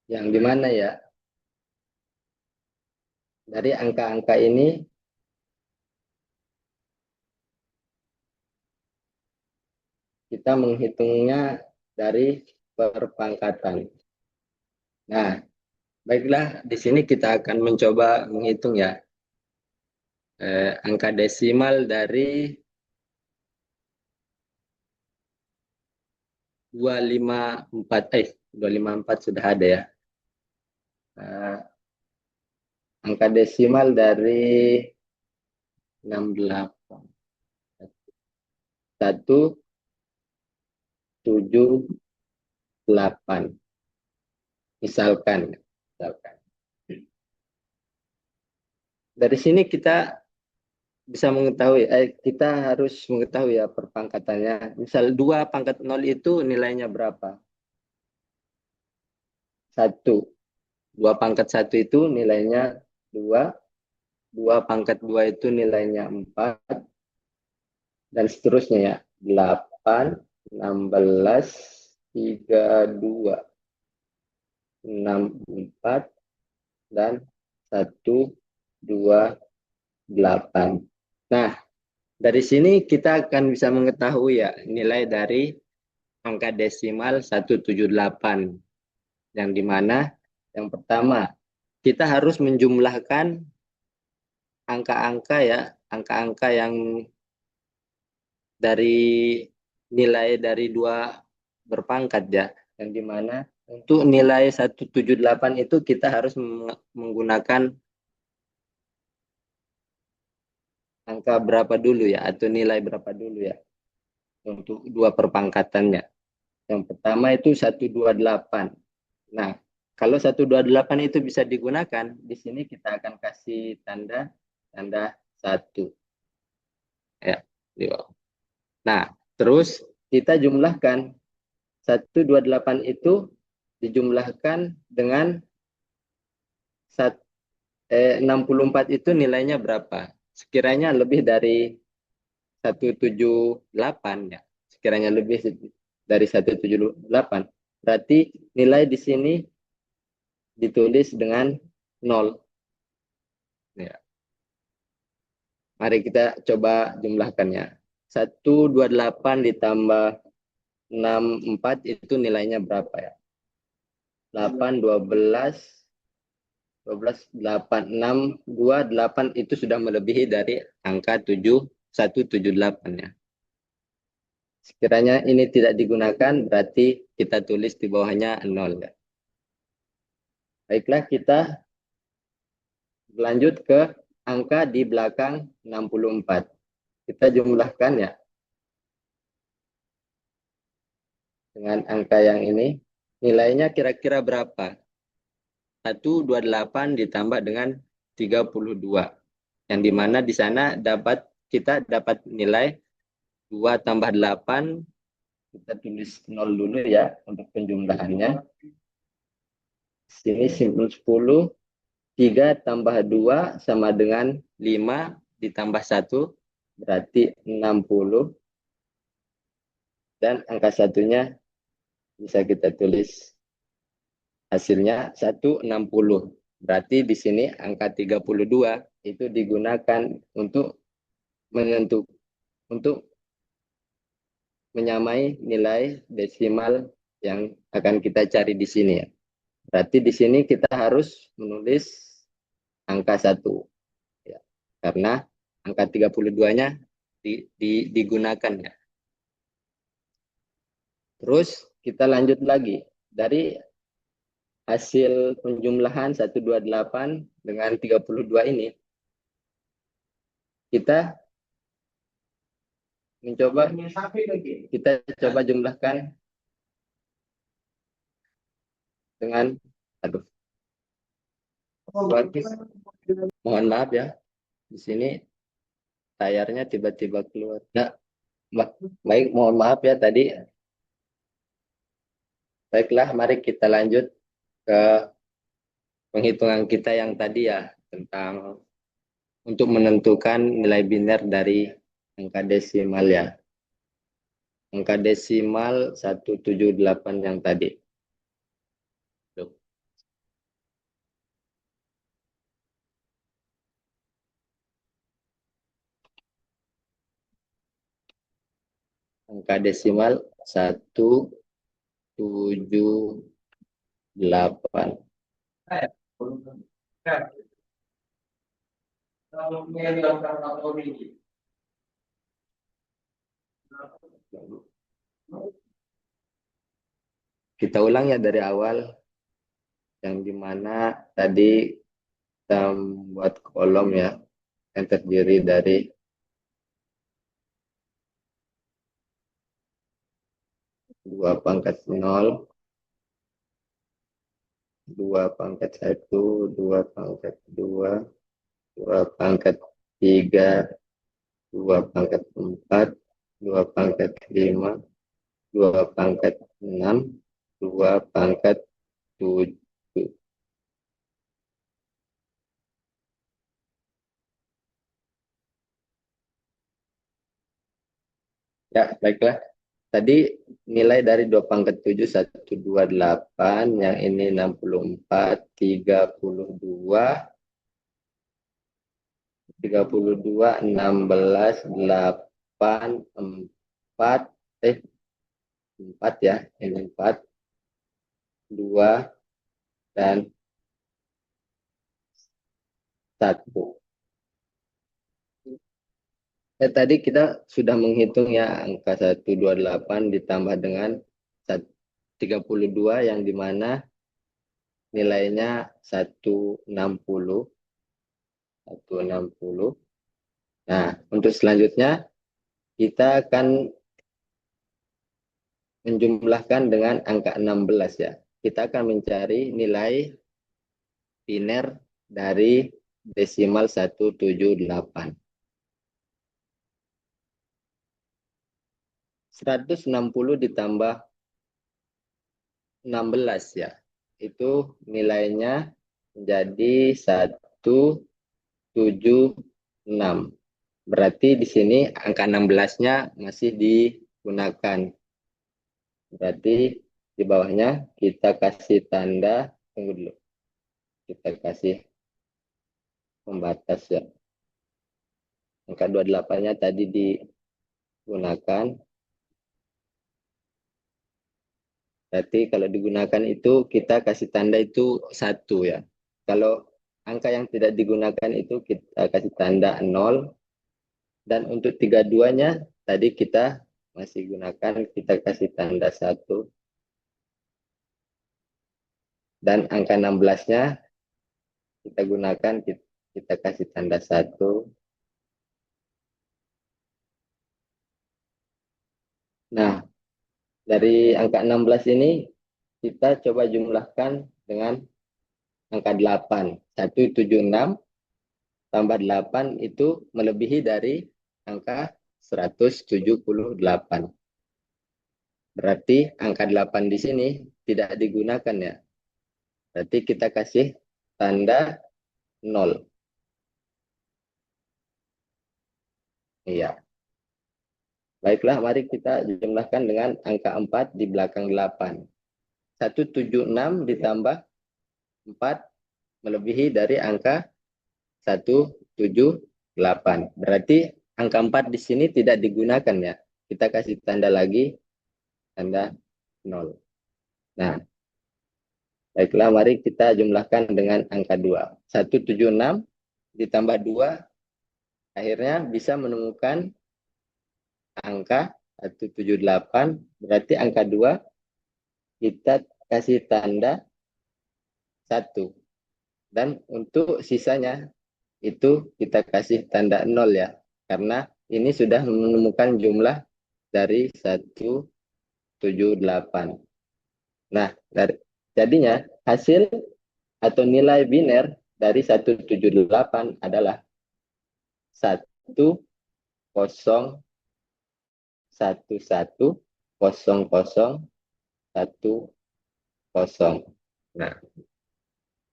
Yang dimana ya, dari angka-angka ini kita menghitungnya dari perpangkatan. Nah, baiklah, di sini kita akan mencoba menghitung ya angka desimal dari 254 sudah ada ya. Angka desimal dari 68 178 misalkan. Dari sini kita bisa mengetahui, kita harus mengetahui ya perpangkatannya. Misal 2 pangkat 0 itu nilainya berapa? 1. 2 pangkat 1 itu nilainya 2. 2 pangkat 2 itu nilainya 4. Dan seterusnya ya. 8, 16, 32, 64, dan 128. Nah, dari sini kita akan bisa mengetahui ya nilai dari angka desimal 178. Yang dimana yang pertama kita harus menjumlahkan angka-angka ya, angka-angka yang dari nilai dari 2 berpangkat ya. Yang dimana untuk nilai 178 itu kita harus menggunakan angka berapa dulu ya, atau nilai berapa dulu ya untuk 2 perpangkatannya. Yang pertama itu 128. Nah, Kalau 128 itu bisa digunakan, di sini kita akan kasih tanda 1. Ya, di bawah. Nah, terus kita jumlahkan 128 itu dijumlahkan dengan 64 itu nilainya berapa? Sekiranya lebih dari 178 ya. Sekiranya lebih dari 178, berarti nilai di sini ditulis dengan 0. Ya. Mari kita coba jumlahkannya. 128 ditambah 64 itu nilainya berapa ya? 8, 12, 8, 6, 2, 8 itu sudah melebihi dari angka 178 ya. Sekiranya ini tidak digunakan, berarti kita tulis di bawahnya 0 ya. Baiklah, kita berlanjut ke angka di belakang 64. Kita jumlahkan ya. Dengan angka yang ini, nilainya kira-kira berapa? 128 ditambah dengan 32. Yang dimana di sana kita dapat nilai 2 tambah 8. Kita tulis 0 dulu ya untuk penjumlahannya. Sini simpul 10. 3 tambah 2 sama dengan 5 ditambah 1 berarti 60. Dan angka satunya bisa kita tulis hasilnya 160. Berarti di sini angka 32 itu digunakan untuk menyamai nilai desimal yang akan kita cari di sini ya. Berarti di sini kita harus menulis angka 1 ya. Karena angka 32-nya digunakan ya. Terus kita lanjut lagi dari hasil penjumlahan 128 dengan 32 ini, kita coba jumlahkan dengan mohon maaf ya, di sini layarnya tiba-tiba keluar. Nah, baik, mohon maaf ya tadi. Baiklah, mari kita lanjut ke penghitungan kita yang tadi ya, tentang untuk menentukan nilai biner dari angka desimal ya. Angka desimal 178 yang tadi. Angka desimal 178. Kita ulang ya dari awal, yang dimana tadi kita membuat kolom ya, yang terdiri dari 2 pangkat 0, 2 pangkat 1, 2 pangkat 2, 2 pangkat 3, 2 pangkat 4, 2 pangkat 5, 2 pangkat 6, 2 pangkat 7. Ya, baiklah. Tadi nilai dari 2 pangkat 7, 128, yang ini 64, 32, 16, 8, 4, 4 ya, ini 4, 2, dan 1. Tadi kita sudah menghitung ya angka 128 ditambah dengan 32 yang dimana nilainya 160. 160. Nah, untuk selanjutnya kita akan menjumlahkan dengan angka 16 ya. kita akan mencari nilai biner dari desimal 178. 160 ditambah 16 ya. Itu nilainya menjadi 176. Berarti di sini angka 16-nya masih digunakan. Berarti di bawahnya kita kasih tanda, tunggu dulu. Kita kasih pembatas ya. Angka 28-nya tadi digunakan. Berarti kalau digunakan itu kita kasih tanda itu 1 ya. Kalau angka yang tidak digunakan itu kita kasih tanda 0. Dan untuk 32-nya tadi kita masih gunakan, kita kasih tanda 1. Dan angka 16-nya kita gunakan, kita kasih tanda 1. Nah, dari angka 16 ini kita coba jumlahkan dengan angka 8. 176 tambah 8 itu melebihi dari angka 178. Berarti angka 8 di sini tidak digunakan ya. Berarti kita kasih tanda 0. Iya. Baiklah, mari kita jumlahkan dengan angka 4 di belakang 8. 176 ditambah 4 melebihi dari angka 178. Berarti angka 4 di sini tidak digunakan ya. Kita kasih tanda lagi, tanda 0. Nah, baiklah, mari kita jumlahkan dengan angka 2. 176 ditambah 2, akhirnya bisa menemukan angka 178. Berarti angka 2 kita kasih tanda 1. Dan untuk sisanya itu kita kasih tanda 0 ya. Karena ini sudah menemukan jumlah dari 178. Nah, jadinya hasil atau nilai biner dari 178 adalah 1,011,00,10. Nah,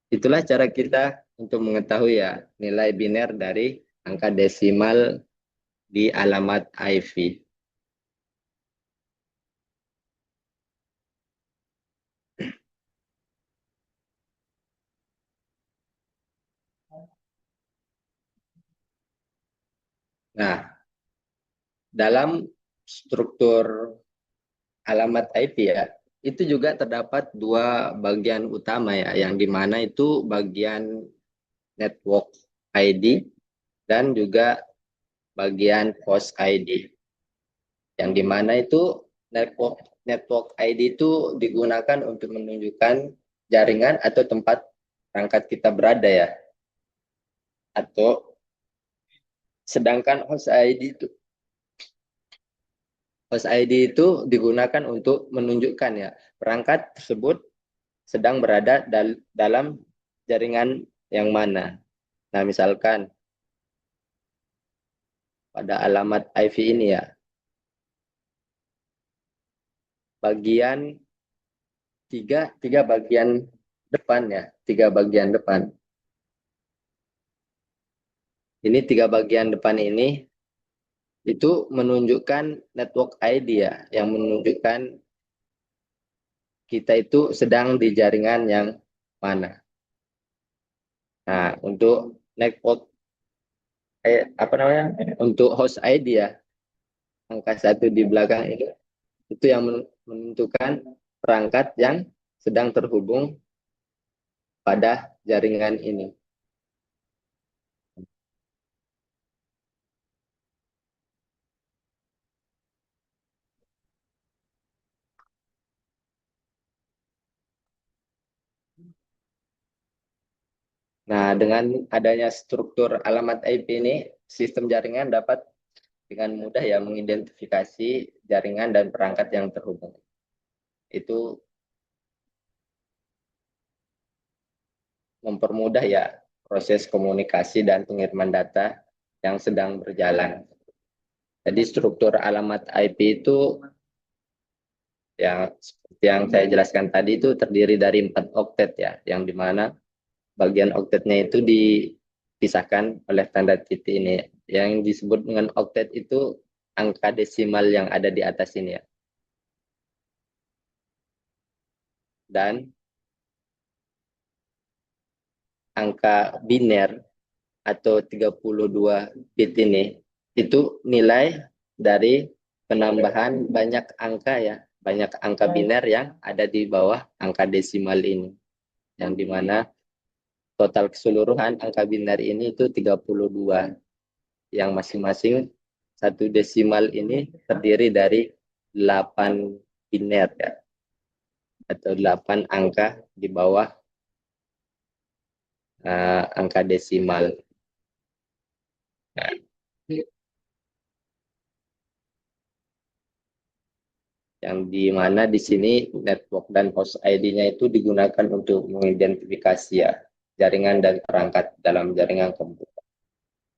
itulah cara kita untuk mengetahui ya nilai biner dari angka desimal di alamat IV. Nah, dalam struktur alamat IP ya, itu juga terdapat 2 bagian utama ya, yang dimana itu bagian network ID dan juga bagian host ID. Yang dimana itu network ID itu digunakan untuk menunjukkan jaringan atau tempat perangkat kita berada ya. Atau sedangkan host ID itu digunakan untuk menunjukkan ya perangkat tersebut sedang berada dalam jaringan yang mana. Nah, misalkan pada alamat IV ini ya, bagian tiga bagian depan ya, 3 bagian depan. Ini 3 bagian depan ini itu menunjukkan network ID ya, yang menunjukkan kita itu sedang di jaringan yang mana. Nah, untuk network untuk host ID ya, angka 1 di belakang itu yang menentukan perangkat yang sedang terhubung pada jaringan ini. Nah, dengan adanya struktur alamat IP ini, sistem jaringan dapat dengan mudah ya mengidentifikasi jaringan dan perangkat yang terhubung. Itu mempermudah ya proses komunikasi dan pengiriman data yang sedang berjalan. Jadi struktur alamat IP itu yang seperti yang saya jelaskan tadi itu terdiri dari 4 oktet ya, yang dimana bagian oktetnya itu dipisahkan oleh tanda titik ini. Yang disebut dengan oktet itu angka desimal yang ada di atas ini ya. Dan angka biner atau 32 bit ini itu nilai dari penambahan banyak angka ya, banyak angka biner yang ada di bawah angka desimal ini, yang dimana total keseluruhan angka biner ini itu 32, yang masing-masing satu desimal ini terdiri dari 8 biner ya, atau 8 angka di bawah angka desimal. Nah, yang dimana di sini network dan host ID-nya itu digunakan untuk mengidentifikasi ya jaringan dan perangkat dalam jaringan komputer.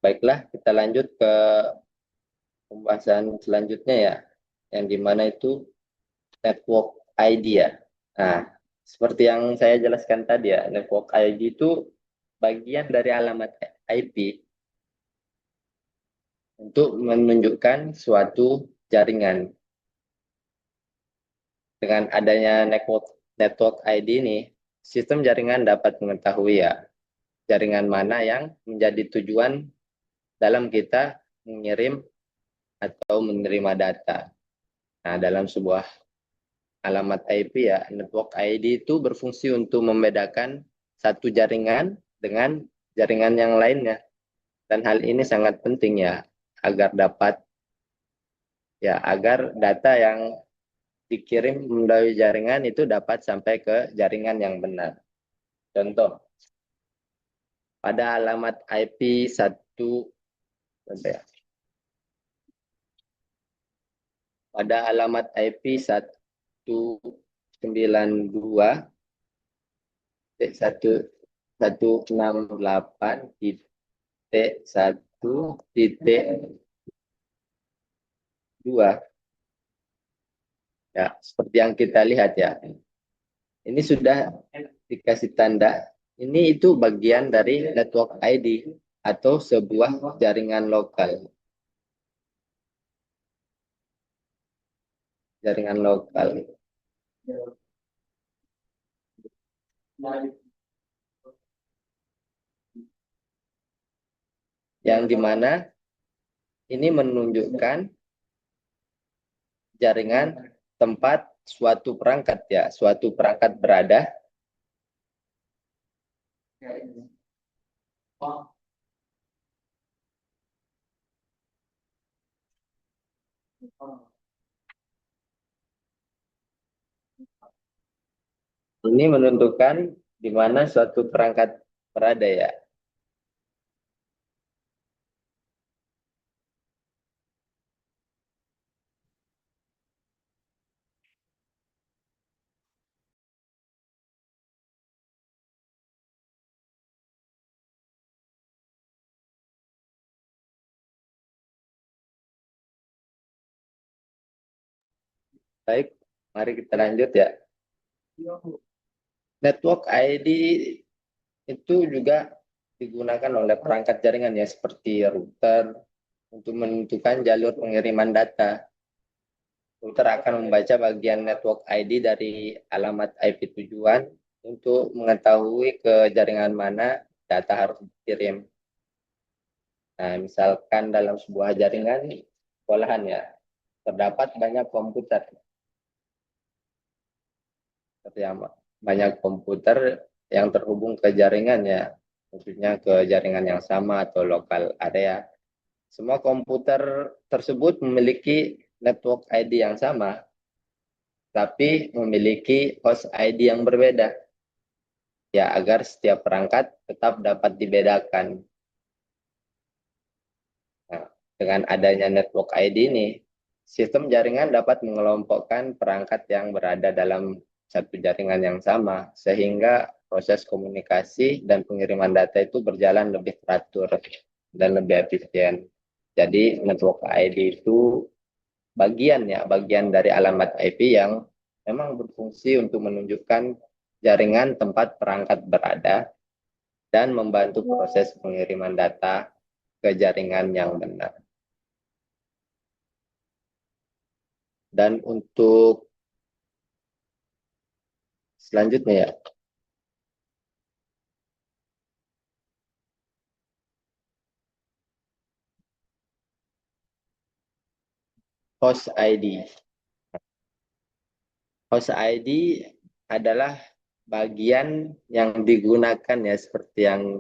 Baiklah, kita lanjut ke pembahasan selanjutnya ya, yang dimana itu network ID ya. Nah, seperti yang saya jelaskan tadi ya, network ID itu bagian dari alamat IP untuk menunjukkan suatu jaringan. Dengan adanya network ID ini, sistem jaringan dapat mengetahui ya jaringan mana yang menjadi tujuan dalam kita mengirim atau menerima data. Nah, dalam sebuah alamat IP ya, network ID itu berfungsi untuk membedakan satu jaringan dengan jaringan yang lainnya. Dan hal ini sangat penting ya, agar data yang dikirim melalui jaringan itu dapat sampai ke jaringan yang benar. Contoh, pada alamat IP 1 pada alamat IP 192.168.1.2 ya, seperti yang kita lihat ya. Ini sudah dikasih tanda. Ini itu bagian dari network ID atau sebuah jaringan lokal. Jaringan lokal. Yang dimana ini menunjukkan jaringan tempat suatu perangkat ya, suatu perangkat berada. Ini menentukan di mana suatu perangkat berada ya. Baik, mari kita lanjut ya. Network ID itu juga digunakan oleh perangkat jaringan ya, seperti router untuk menentukan jalur pengiriman data. Router akan membaca bagian network ID dari alamat IP tujuan untuk mengetahui ke jaringan mana data harus dikirim. Nah, misalkan dalam sebuah jaringan sekolahan ya, terdapat banyak komputer. Seperti banyak komputer yang terhubung ke jaringan ya, maksudnya ke jaringan yang sama atau lokal area. Semua komputer tersebut memiliki network ID yang sama, tapi memiliki host ID yang berbeda. Ya, agar setiap perangkat tetap dapat dibedakan. Nah, dengan adanya network ID ini, sistem jaringan dapat mengelompokkan perangkat yang berada dalam satu jaringan yang sama, sehingga proses komunikasi dan pengiriman data itu berjalan lebih teratur dan lebih efisien. Jadi network ID itu bagian dari alamat IP yang memang berfungsi untuk menunjukkan jaringan tempat perangkat berada dan membantu proses pengiriman data ke jaringan yang benar. Dan untuk selanjutnya ya, host ID. Host ID adalah bagian yang digunakan ya seperti yang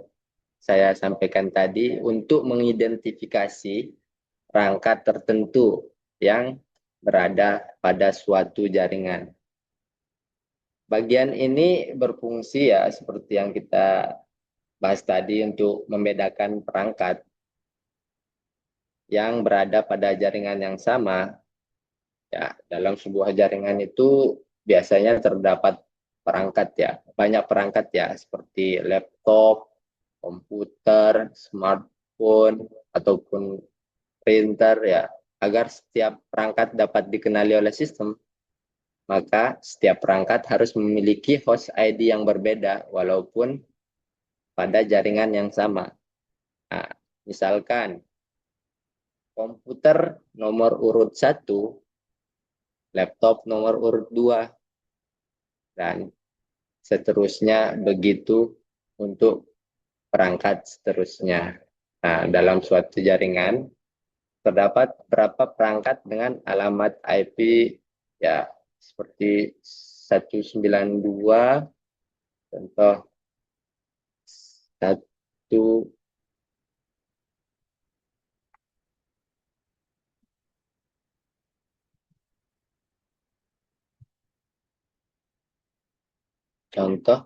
saya sampaikan tadi untuk mengidentifikasi perangkat tertentu yang berada pada suatu jaringan. Bagian ini berfungsi ya seperti yang kita bahas tadi untuk membedakan perangkat yang berada pada jaringan yang sama. Ya, dalam sebuah jaringan itu biasanya terdapat perangkat ya, banyak perangkat ya, seperti laptop, komputer, smartphone, ataupun printer ya. Agar setiap perangkat dapat dikenali oleh sistem, maka setiap perangkat harus memiliki host ID yang berbeda, walaupun pada jaringan yang sama. Nah, misalkan komputer nomor urut 1, laptop nomor urut 2, dan seterusnya begitu untuk perangkat seterusnya. Nah, dalam suatu jaringan terdapat berapa perangkat dengan alamat IP ya seperti 192, contoh 1, contoh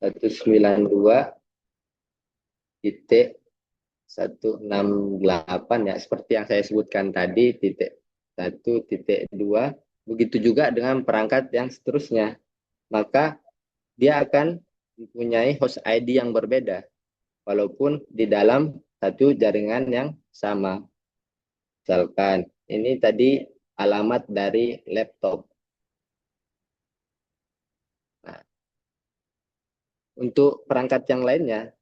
192.168 ya seperti yang saya sebutkan tadi, titik 1, titik 2. Begitu juga dengan perangkat yang seterusnya, maka dia akan mempunyai host ID yang berbeda walaupun di dalam satu jaringan yang sama. Misalkan ini tadi alamat dari laptop. Nah, untuk perangkat yang lainnya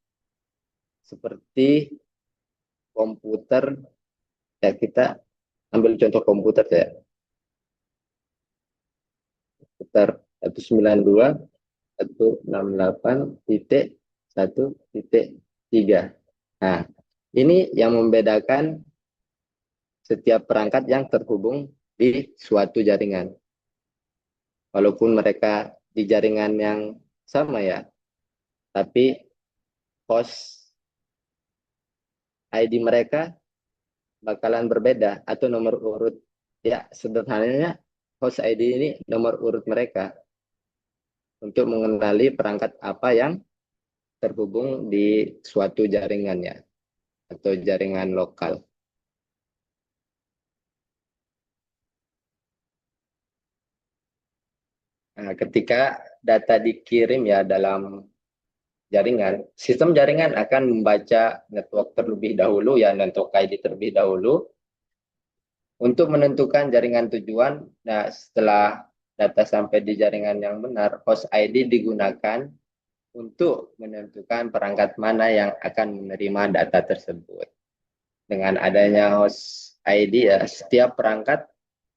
seperti komputer, ya kita ambil contoh komputer ya. Komputer 192.168.1.3. Nah, ini yang membedakan setiap perangkat yang terhubung di suatu jaringan. Walaupun mereka di jaringan yang sama ya, tapi host ID mereka bakalan berbeda atau nomor urut. Ya, sederhananya host ID ini nomor urut mereka untuk mengenali perangkat apa yang terhubung di suatu jaringan ya, atau jaringan lokal. Nah, ketika data dikirim ya dalam jaringan, sistem jaringan akan membaca network terlebih dahulu ya, network ID terlebih dahulu untuk menentukan jaringan tujuan. Nah, setelah data sampai di jaringan yang benar, host ID digunakan untuk menentukan perangkat mana yang akan menerima data tersebut. Dengan adanya host ID ya, setiap perangkat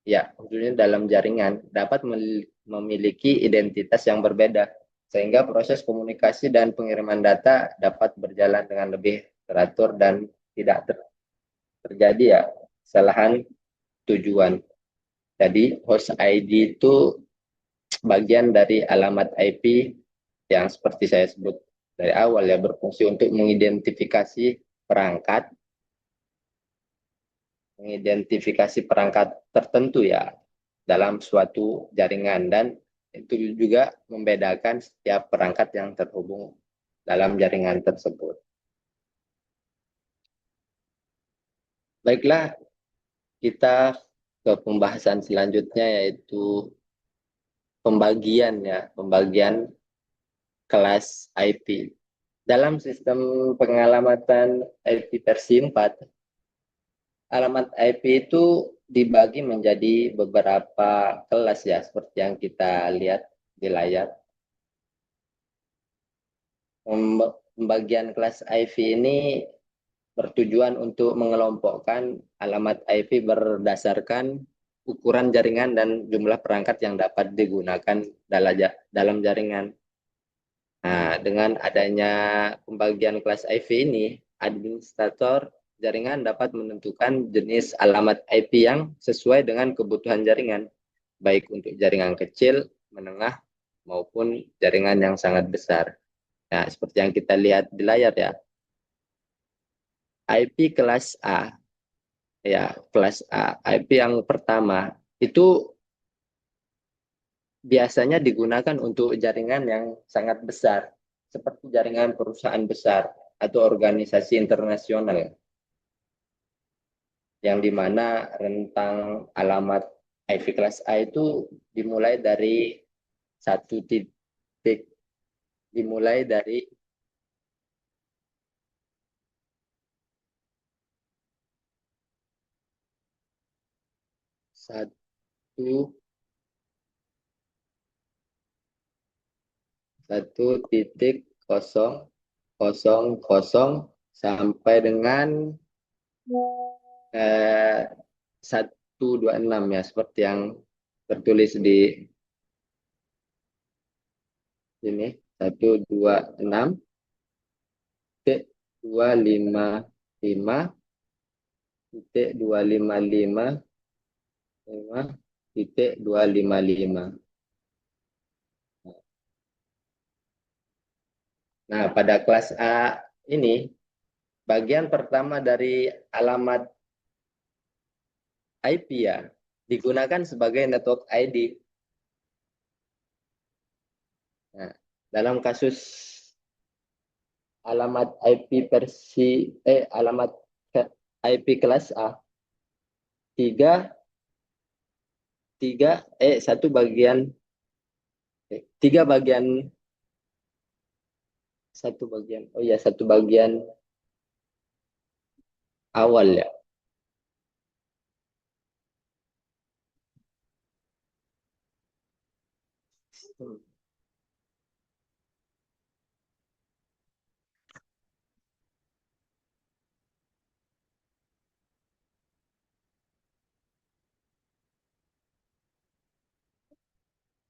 ya khususnya dalam jaringan dapat memiliki identitas yang berbeda, sehingga proses komunikasi dan pengiriman data dapat berjalan dengan lebih teratur dan tidak terjadi ya kesalahan tujuan. Jadi host ID itu bagian dari alamat IP yang seperti saya sebut dari awal ya, berfungsi untuk mengidentifikasi perangkat tertentu ya dalam suatu jaringan, dan itu juga membedakan setiap perangkat yang terhubung dalam jaringan tersebut. Baiklah, kita ke pembahasan selanjutnya, yaitu pembagian kelas IP. Dalam sistem pengalamatan IP versi 4, alamat IP itu dibagi menjadi beberapa kelas ya, seperti yang kita lihat di layar. Pembagian kelas IP ini bertujuan untuk mengelompokkan alamat IP berdasarkan ukuran jaringan dan jumlah perangkat yang dapat digunakan dalam jaringan. Nah, dengan adanya pembagian kelas IP ini, administrator jaringan dapat menentukan jenis alamat IP yang sesuai dengan kebutuhan jaringan, baik untuk jaringan kecil, menengah, maupun jaringan yang sangat besar. Nah, seperti yang kita lihat di layar ya, IP kelas A, ya kelas A, IP yang pertama itu biasanya digunakan untuk jaringan yang sangat besar, seperti jaringan perusahaan besar atau organisasi internasional, yang dimana rentang alamat IP kelas A itu dimulai dari satu titik, dimulai dari satu titik kosong kosong kosong sampai dengan 126 ya, seperti yang tertulis di sini, 126 titik 255 titik 255 titik 255. Nah, pada kelas A ini, bagian pertama dari alamat IP ya, digunakan sebagai network ID. Nah, dalam kasus alamat IP alamat IP kelas A, satu bagian, satu bagian awal ya.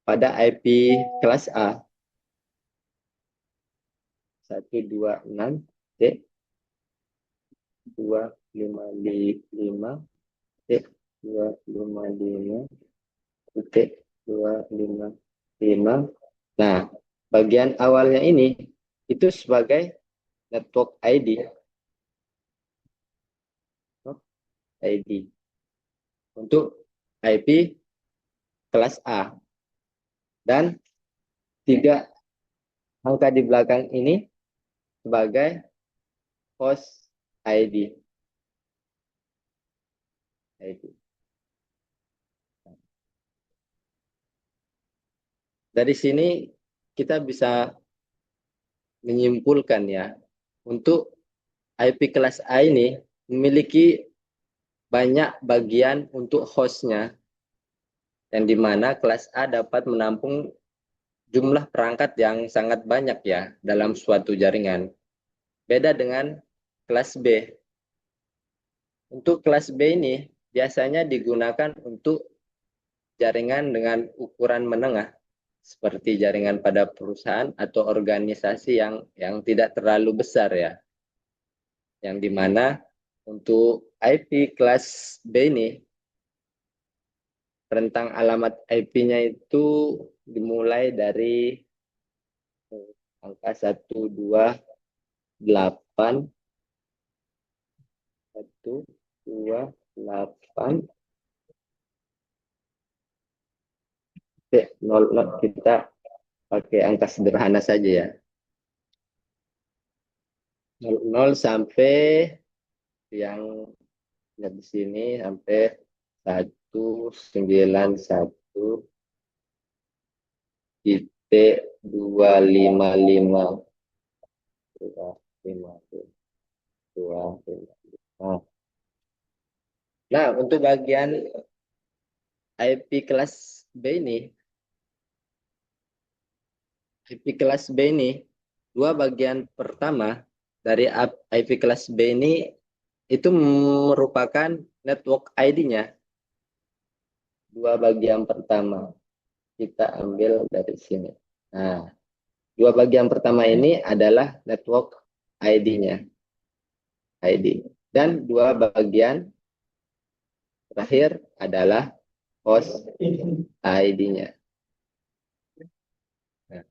Pada IP kelas A 126 titik 255 titik 255 titik 255. Nah, bagian awalnya ini itu sebagai network ID. ID untuk IP kelas A, dan 3 angka di belakang ini sebagai host ID. Dari sini kita bisa menyimpulkan ya, untuk IP kelas A ini memiliki banyak bagian untuk hostnya, yang dimana kelas A dapat menampung jumlah perangkat yang sangat banyak ya dalam suatu jaringan. Beda dengan kelas B. Untuk kelas B ini biasanya digunakan untuk jaringan dengan ukuran menengah, seperti jaringan pada perusahaan atau organisasi yang tidak terlalu besar ya. Yang dimana untuk IP kelas B ini, rentang alamat IP-nya itu dimulai dari angka 128 kita pakai angka sederhana saja ya. 00 sampai yang di sini sampai 191.255. Nah, untuk bagian IP kelas B ini, dua bagian pertama dari IP kelas B ini itu merupakan network ID-nya. Dua bagian pertama kita ambil dari sini. Nah, dua bagian pertama ini adalah network ID-nya. ID. Dan dua bagian terakhir adalah host ID-nya. Nah,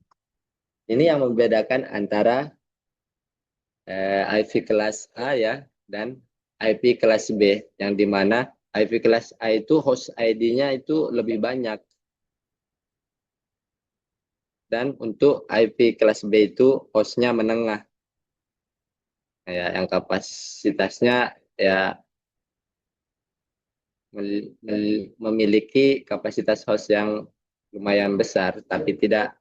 ini yang membedakan antara IP kelas A ya dan IP kelas B, yang dimana IP kelas A itu host ID-nya itu lebih banyak, dan untuk IP kelas B itu hostnya menengah, ya, yang kapasitasnya ya memiliki kapasitas host yang lumayan besar, tapi tidak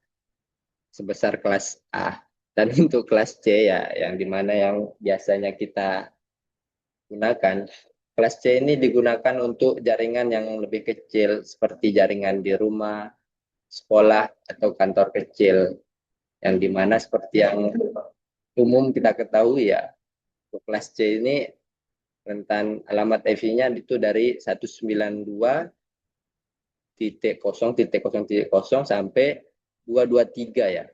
sebesar kelas A. Dan untuk kelas C ya, yang dimana yang biasanya kita gunakan, kelas C ini digunakan untuk jaringan yang lebih kecil, seperti jaringan di rumah, sekolah, atau kantor kecil, yang dimana seperti yang umum kita ketahui ya, untuk kelas C ini rentan alamat IP-nya itu dari 192.0.0.0 sampai 223 ya,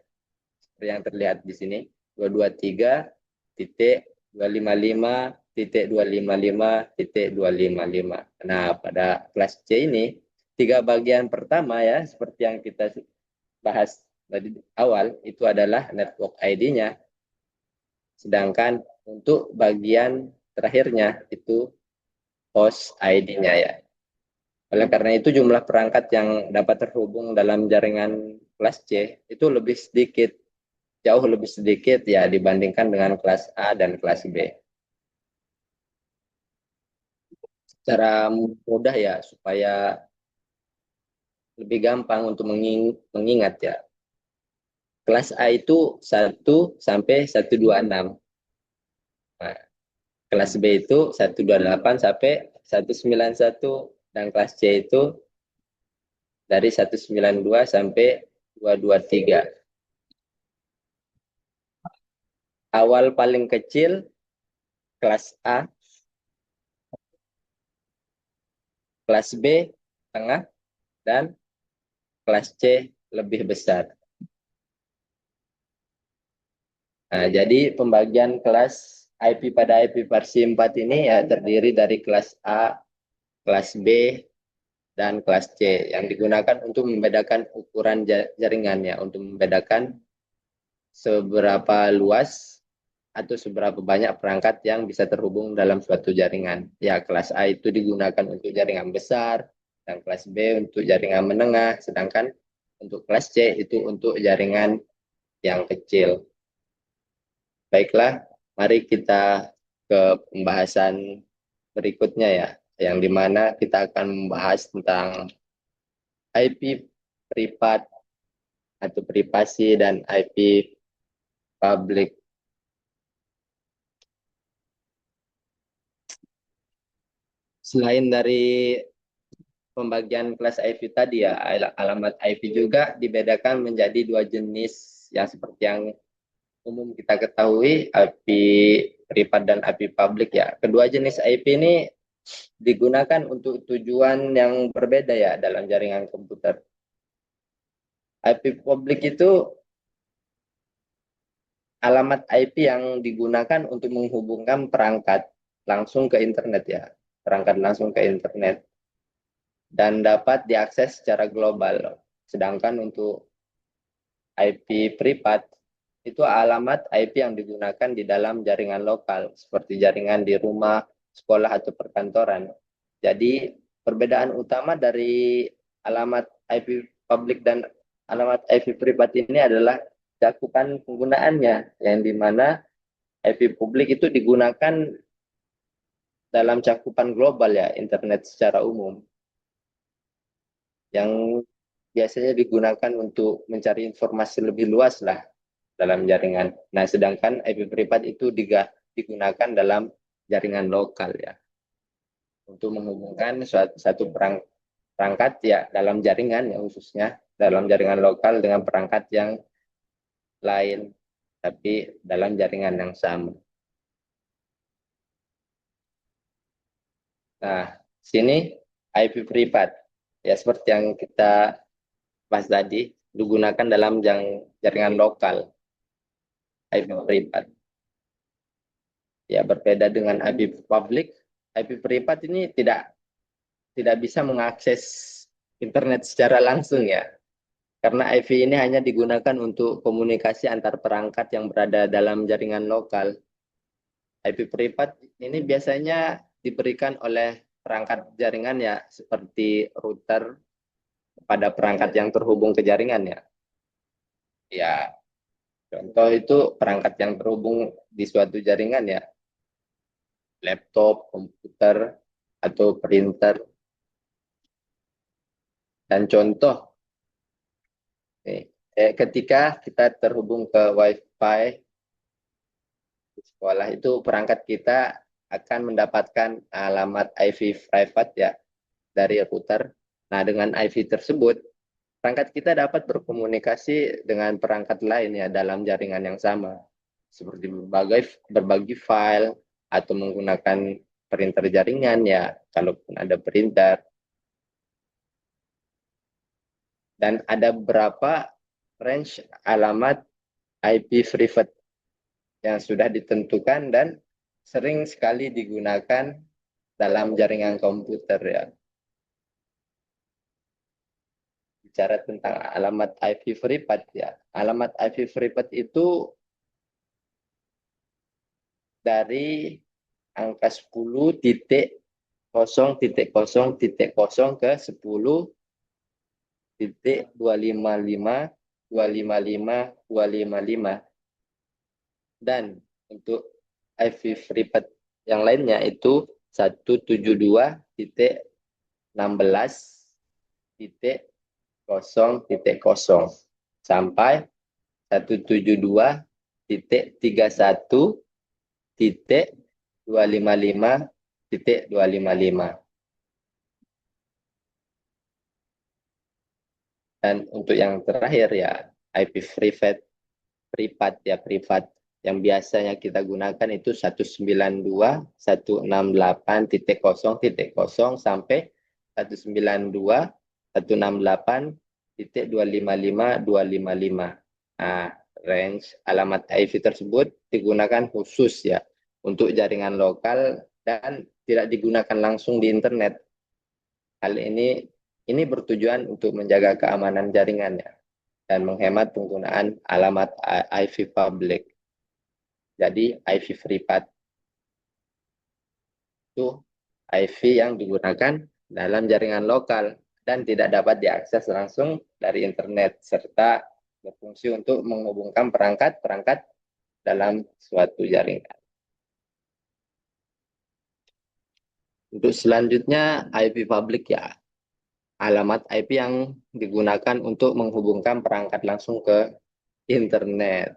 seperti yang terlihat di sini, 223.255.255.255. Nah, pada kelas C ini, tiga bagian pertama ya, seperti yang kita bahas tadi awal, itu adalah network ID-nya. Sedangkan untuk bagian terakhirnya itu host ID-nya ya. Oleh karena itu jumlah perangkat yang dapat terhubung dalam jaringan kelas C itu lebih sedikit, jauh lebih sedikit ya dibandingkan dengan kelas A dan kelas B. Secara mudah ya, supaya lebih gampang untuk mengingat ya. Kelas A itu 1 sampai 126. Nah, kelas B itu 128 sampai 191, dan kelas C itu dari 192 sampai 223. Awal paling kecil kelas A, kelas B tengah, dan kelas C lebih besar. Nah, jadi pembagian kelas IP pada IP versi 4 ini ya terdiri dari kelas A, kelas B, dan kelas C yang digunakan untuk membedakan ukuran jaringannya, untuk membedakan seberapa luas atau seberapa banyak perangkat yang bisa terhubung dalam suatu jaringan. Ya, kelas A itu digunakan untuk jaringan besar, dan kelas B untuk jaringan menengah, sedangkan untuk kelas C itu untuk jaringan yang kecil. Baiklah, mari kita ke pembahasan berikutnya ya, yang dimana kita akan membahas tentang IP privat atau privasi dan IP public. Selain dari pembagian kelas IP tadi ya, alamat IP juga dibedakan menjadi dua jenis yang seperti yang umum kita ketahui, IP privat dan IP publik ya. Kedua jenis IP ini digunakan untuk tujuan yang berbeda ya dalam jaringan komputer. IP publik itu alamat IP yang digunakan untuk menghubungkan perangkat langsung ke internet ya, perangkat langsung ke internet, dan dapat diakses secara global. Sedangkan untuk IP privat itu alamat IP yang digunakan di dalam jaringan lokal, seperti jaringan di rumah, sekolah, atau perkantoran. Jadi perbedaan utama dari alamat IP publik dan alamat IP privat ini adalah cakupan penggunaannya, yang dimana IP publik itu digunakan dalam cakupan global ya, internet secara umum. yang biasanya digunakan untuk mencari informasi lebih luas lah dalam jaringan. Nah, sedangkan IP privat itu digunakan dalam jaringan lokal ya, untuk menghubungkan satu perangkat ya dalam jaringan ya, khususnya dalam jaringan lokal dengan perangkat yang lain, tapi dalam jaringan yang sama. Nah, sini IP privat ya, seperti yang kita bahas tadi, digunakan dalam jaringan lokal. IP privat ya, berbeda dengan IP publik. IP privat ini tidak bisa mengakses internet secara langsung ya, karena IP ini hanya digunakan untuk komunikasi antar perangkat yang berada dalam jaringan lokal. IP privat ini biasanya diberikan oleh perangkat jaringan ya, seperti router pada perangkat yang terhubung ke jaringan ya. Ya, contoh itu perangkat yang terhubung di suatu jaringan ya, laptop, komputer, atau printer. Dan contoh, ketika kita terhubung ke Wi-Fi di sekolah, itu perangkat kita akan mendapatkan alamat IP private ya dari router. Nah, dengan IP tersebut, perangkat kita dapat berkomunikasi dengan perangkat lain ya dalam jaringan yang sama, seperti berbagi file atau menggunakan printer jaringan ya, kalaupun ada printer. Dan ada beberapa range alamat IP private yang sudah ditentukan dan sering sekali digunakan dalam jaringan komputer ya. Bicara tentang alamat IP privat ya. Alamat IP privat itu dari angka 10.0.0.0 ke 10.255.255.255. Dan untuk IP privat yang lainnya itu 172.16.0.0 sampai 172.31.255.255. Dan untuk yang terakhir ya, IP privat yang biasanya kita gunakan itu 192.168.0.0 sampai 192.168.255.255. Nah, range alamat IP tersebut digunakan khusus ya untuk jaringan lokal dan tidak digunakan langsung di internet. Hal ini bertujuan untuk menjaga keamanan jaringan ya, dan menghemat penggunaan alamat IP publik. Jadi IP privat itu IP yang digunakan dalam jaringan lokal dan tidak dapat diakses langsung dari internet, serta berfungsi untuk menghubungkan perangkat-perangkat dalam suatu jaringan. Untuk selanjutnya IP publik ya, alamat IP yang digunakan untuk menghubungkan perangkat langsung ke internet.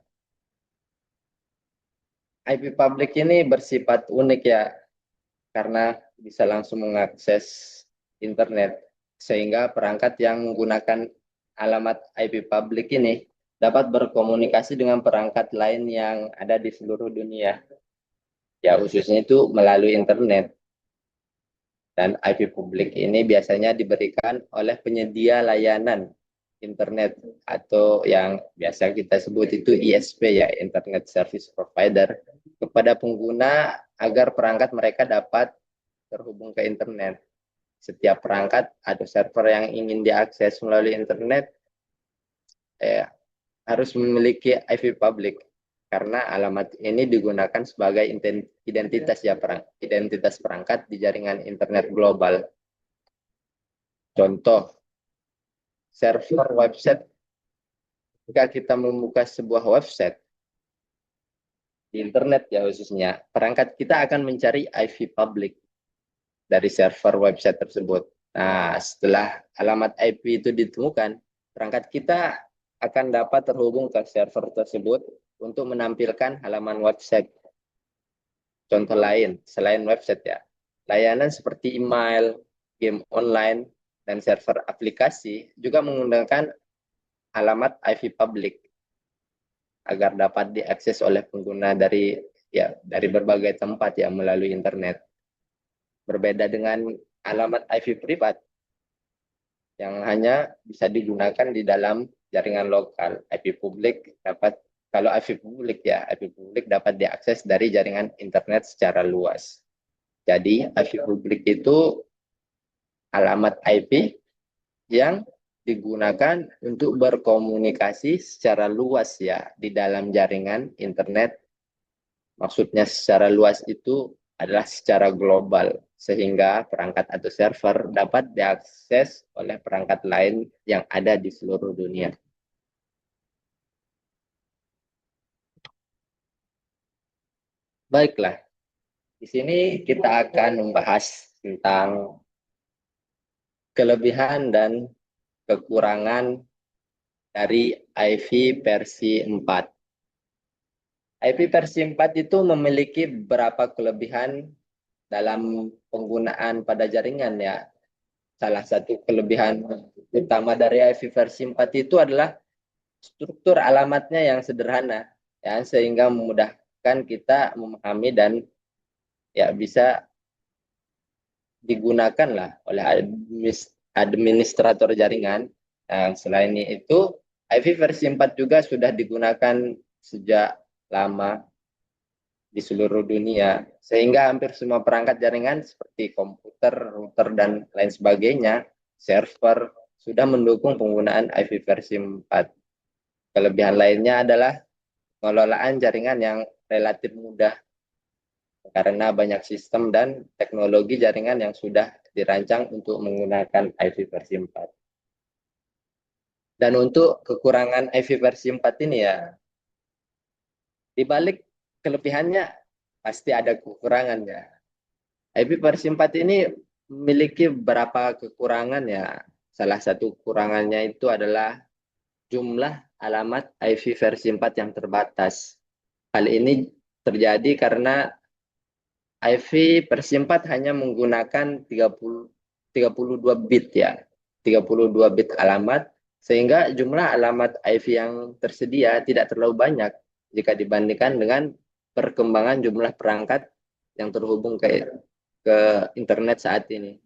IP publik ini bersifat unik ya, karena bisa langsung mengakses internet, sehingga perangkat yang menggunakan alamat IP publik ini dapat berkomunikasi dengan perangkat lain yang ada di seluruh dunia. Ya, khususnya itu melalui internet. Dan IP publik ini biasanya diberikan oleh penyedia layanan internet atau yang biasa kita sebut itu ISP ya, Internet Service Provider, kepada pengguna agar perangkat mereka dapat terhubung ke internet. Setiap perangkat atau server yang ingin diakses melalui internet harus memiliki IP publik, karena alamat ini digunakan sebagai identitas ya, identitas perangkat di jaringan internet global. Contoh, server website. Jika kita membuka sebuah website di internet ya khususnya, perangkat kita akan mencari IP publik dari server website tersebut. Nah, setelah alamat IP itu ditemukan, perangkat kita akan dapat terhubung ke server tersebut untuk menampilkan halaman website. Contoh lain, selain website ya, layanan seperti email, game online, dan server aplikasi juga menggunakan alamat IP public agar dapat diakses oleh pengguna dari berbagai tempat ya melalui internet. Berbeda dengan alamat IP privat yang hanya bisa digunakan di dalam jaringan lokal. IP publik dapat diakses dari jaringan internet secara luas. Jadi IP publik itu alamat IP yang digunakan untuk berkomunikasi secara luas ya di dalam jaringan internet. Maksudnya secara luas itu adalah secara global, sehingga perangkat atau server dapat diakses oleh perangkat lain yang ada di seluruh dunia. Baiklah, di sini kita akan membahas tentang kelebihan dan kekurangan dari IV versi 4. IP versi 4 itu memiliki beberapa kelebihan dalam penggunaan pada jaringan ya. Salah satu kelebihan utama dari IP versi 4 itu adalah struktur alamatnya yang sederhana ya, sehingga memudahkan kita memahami dan ya bisa digunakan lah oleh administrator jaringan. Nah, selain itu IP versi 4 juga sudah digunakan sejak lama di seluruh dunia, sehingga hampir semua perangkat jaringan seperti komputer, router, dan lain sebagainya, server, sudah mendukung penggunaan IP versi 4. Kelebihan lainnya adalah pengelolaan jaringan yang relatif mudah, karena banyak sistem dan teknologi jaringan yang sudah dirancang untuk menggunakan IP versi 4. Dan untuk kekurangan IP versi 4 ini ya, di balik kelebihannya pasti ada kekurangannya. IP versi 4 ini memiliki beberapa kekurangan ya. Salah satu kekurangannya itu adalah jumlah alamat IP versi 4 yang terbatas. Hal ini terjadi karena IP versi 4 hanya menggunakan 32 bit ya. 32 bit alamat, sehingga jumlah alamat IP yang tersedia tidak terlalu banyak jika dibandingkan dengan perkembangan jumlah perangkat yang terhubung ke internet saat ini.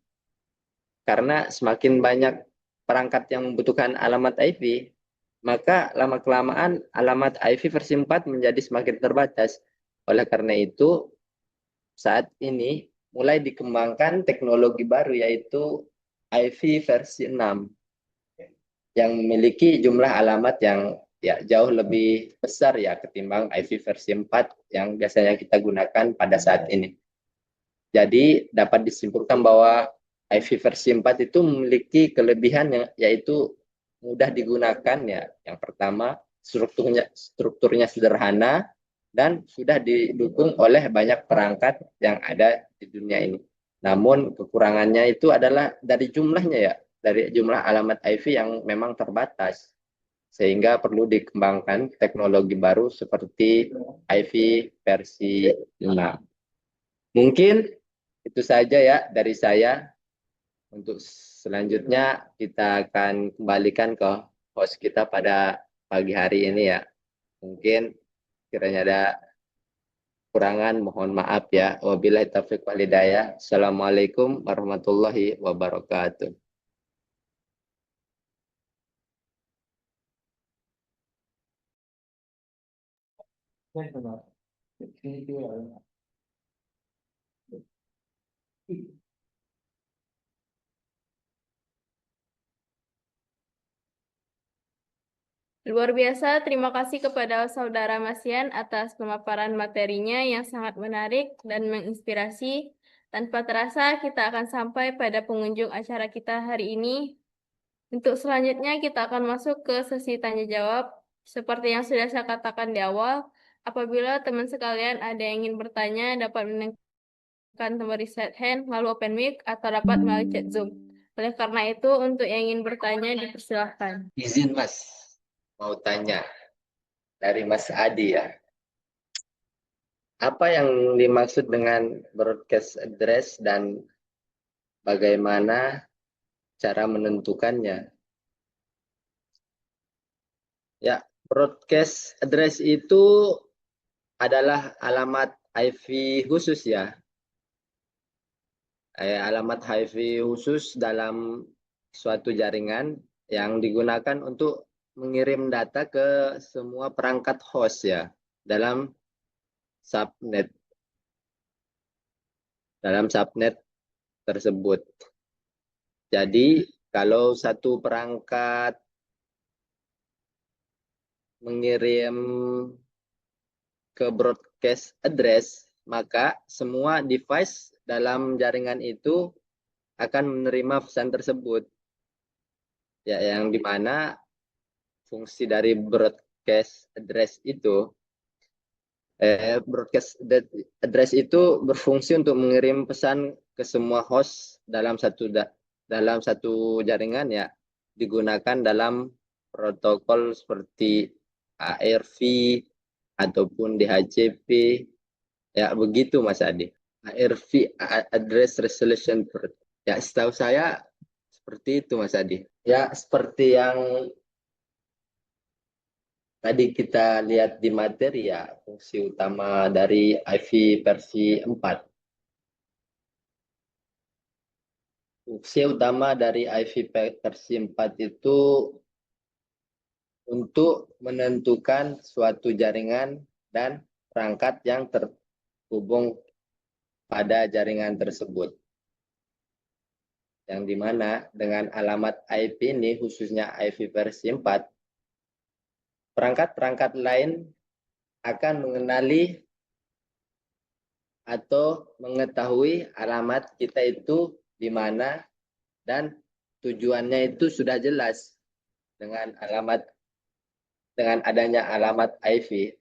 Karena semakin banyak perangkat yang membutuhkan alamat IP, maka lama-kelamaan alamat IP versi 4 menjadi semakin terbatas. Oleh karena itu, saat ini mulai dikembangkan teknologi baru, yaitu IP versi 6 yang memiliki jumlah alamat yang ya jauh lebih besar ya ketimbang IP versi 4 yang biasanya kita gunakan pada saat ini. Jadi dapat disimpulkan bahwa IV versi 4 itu memiliki kelebihan yaitu mudah digunakan ya. Yang pertama, strukturnya sederhana dan sudah didukung oleh banyak perangkat yang ada di dunia ini. Namun kekurangannya itu adalah dari jumlahnya ya, dari jumlah alamat IV yang memang terbatas. Sehingga perlu dikembangkan teknologi baru seperti IV versi 6. Mungkin itu saja ya dari saya. Untuk selanjutnya kita akan kembalikan ke host kita pada pagi hari ini ya. Mungkin kiranya ada kurangan, mohon maaf ya. Wabillahi taufiq wal hidayah. Assalamualaikum warahmatullahi wabarakatuh. Luar biasa, terima kasih kepada Saudara Masian atas pemaparan materinya yang sangat menarik dan menginspirasi. Tanpa terasa, kita akan sampai pada pengunjung acara kita hari ini. Untuk selanjutnya, kita akan masuk ke sesi tanya-jawab. Seperti yang sudah saya katakan di awal, apabila teman sekalian ada yang ingin bertanya, dapat menekan tombol raise hand, lalu open mic, atau dapat melalui chat Zoom. Oleh karena itu, untuk yang ingin bertanya dipersilahkan. Izin Mas, mau tanya dari Mas Adi ya. Apa yang dimaksud dengan broadcast address dan bagaimana cara menentukannya? Ya, broadcast address itu adalah alamat IP khusus ya. Alamat HIV khusus dalam suatu jaringan yang digunakan untuk mengirim data ke semua perangkat host ya dalam subnet tersebut. Jadi kalau satu perangkat mengirim ke broadcast address, maka semua device dalam jaringan itu akan menerima pesan tersebut. Ya, yang dimana fungsi dari broadcast address itu berfungsi untuk mengirim pesan ke semua host dalam satu jaringan ya, digunakan dalam protokol seperti ARV ataupun DHCP ya, begitu Mas Adi. ARV, Address Resolution ya, setahu saya seperti itu Mas Adi. Ya, seperti yang tadi kita lihat di materi ya, fungsi utama dari IV versi 4. Fungsi utama dari IV versi 4 itu untuk menentukan suatu jaringan dan perangkat yang terhubung pada jaringan tersebut. Yang dimana dengan alamat IP ini, khususnya IV versi 4, perangkat-perangkat lain akan mengenali atau mengetahui alamat kita itu di mana, dan tujuannya itu sudah jelas dengan adanya alamat IV.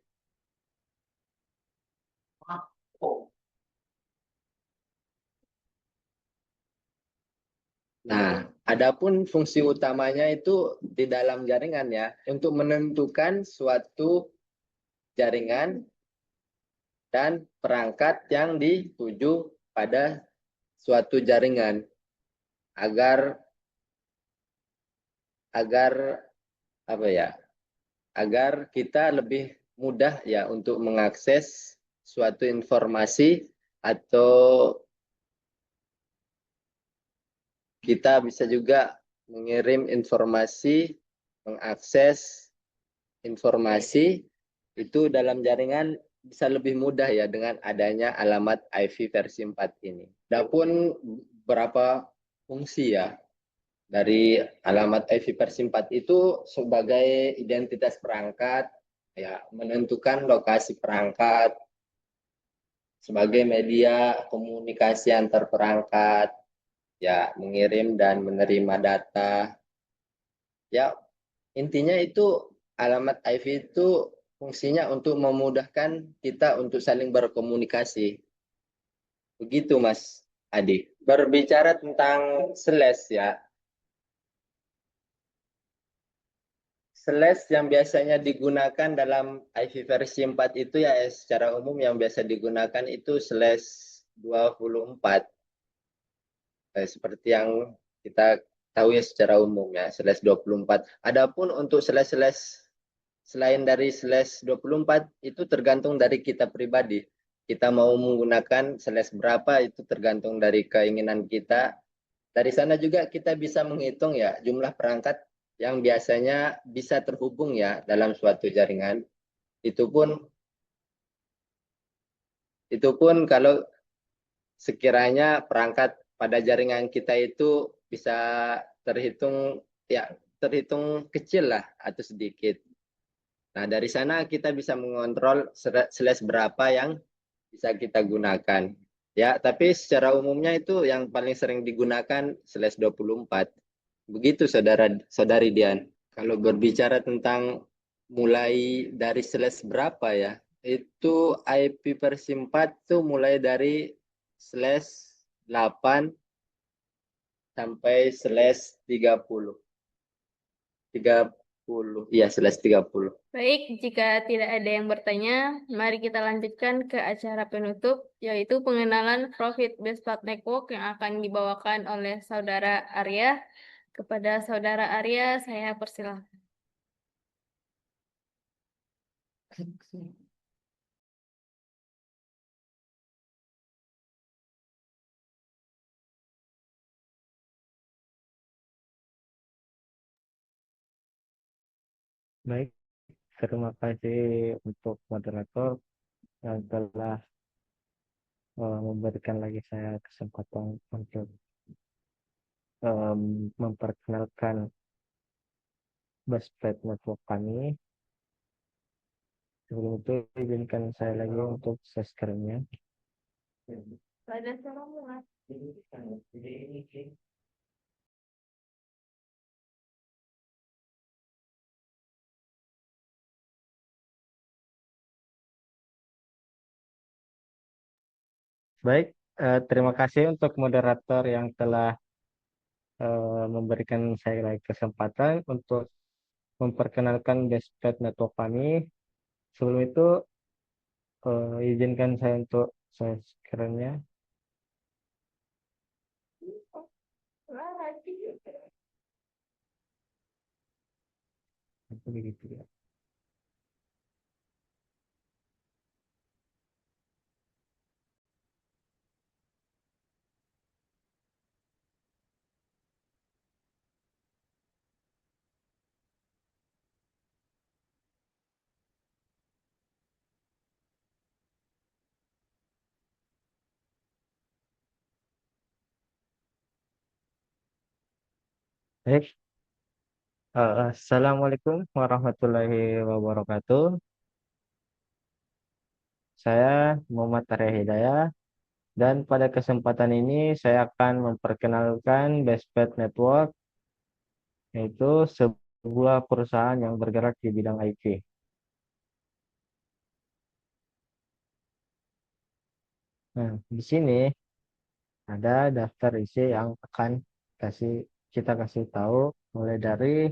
Nah, adapun fungsi utamanya itu di dalam jaringan ya, untuk menentukan suatu jaringan dan perangkat yang dituju pada suatu jaringan agar kita lebih mudah ya untuk mengakses suatu informasi, atau kita bisa juga mengirim informasi, mengakses informasi itu dalam jaringan bisa lebih mudah ya dengan adanya alamat IV versi 4 ini. Adapun beberapa fungsi ya dari alamat IV versi 4 itu sebagai identitas perangkat, ya, menentukan lokasi perangkat, sebagai media komunikasi antar perangkat, ya, mengirim dan menerima data. Ya, intinya itu alamat IV itu fungsinya untuk memudahkan kita untuk saling berkomunikasi. Begitu Mas Adi. Berbicara tentang slash ya. Slash yang biasanya digunakan dalam IV versi 4 itu ya, secara umum yang biasa digunakan itu slash 24. Seperti yang kita tahu ya secara umum ya, slash 24. Adapun untuk slash selain dari slash 24 itu tergantung dari kita pribadi. Kita mau menggunakan slash berapa itu tergantung dari keinginan kita. Dari sana juga kita bisa menghitung ya jumlah perangkat yang biasanya bisa terhubung ya dalam suatu jaringan. Itu pun kalau sekiranya perangkat pada jaringan kita itu bisa terhitung kecil lah atau sedikit. Nah, dari sana kita bisa mengontrol slash berapa yang bisa kita gunakan. Ya, tapi secara umumnya itu yang paling sering digunakan slash 24. Begitu saudari Dian. Kalau berbicara tentang mulai dari slash berapa ya, itu IP versi 4 itu mulai dari slash 8 sampai slash 30. 30. Iya, slash 30. Baik, jika tidak ada yang bertanya, mari kita lanjutkan ke acara penutup, yaitu pengenalan Profit Based Network yang akan dibawakan oleh Saudara Arya. Kepada Saudara Arya, saya persilahkan. Baik, terima kasih untuk moderator yang telah memberikan lagi saya kesempatan untuk memperkenalkan Bestpad Network kami. Sebelum itu, izinkan saya lagi untuk share screen-nya. Pada salam. Baik, terima kasih untuk moderator yang telah memberikan saya lagi kesempatan untuk memperkenalkan Bestpad Network kami. Sebelum itu, izinkan saya untuk share screen-nya. Begitu ya. Baik, Assalamualaikum warahmatullahi wabarakatuh. Saya Muhammad Arya Hidayah, dan pada kesempatan ini saya akan memperkenalkan Bestpad Network, yaitu sebuah perusahaan yang bergerak di bidang IT. Nah, di sini ada daftar isi yang akan kita kasih tahu, mulai dari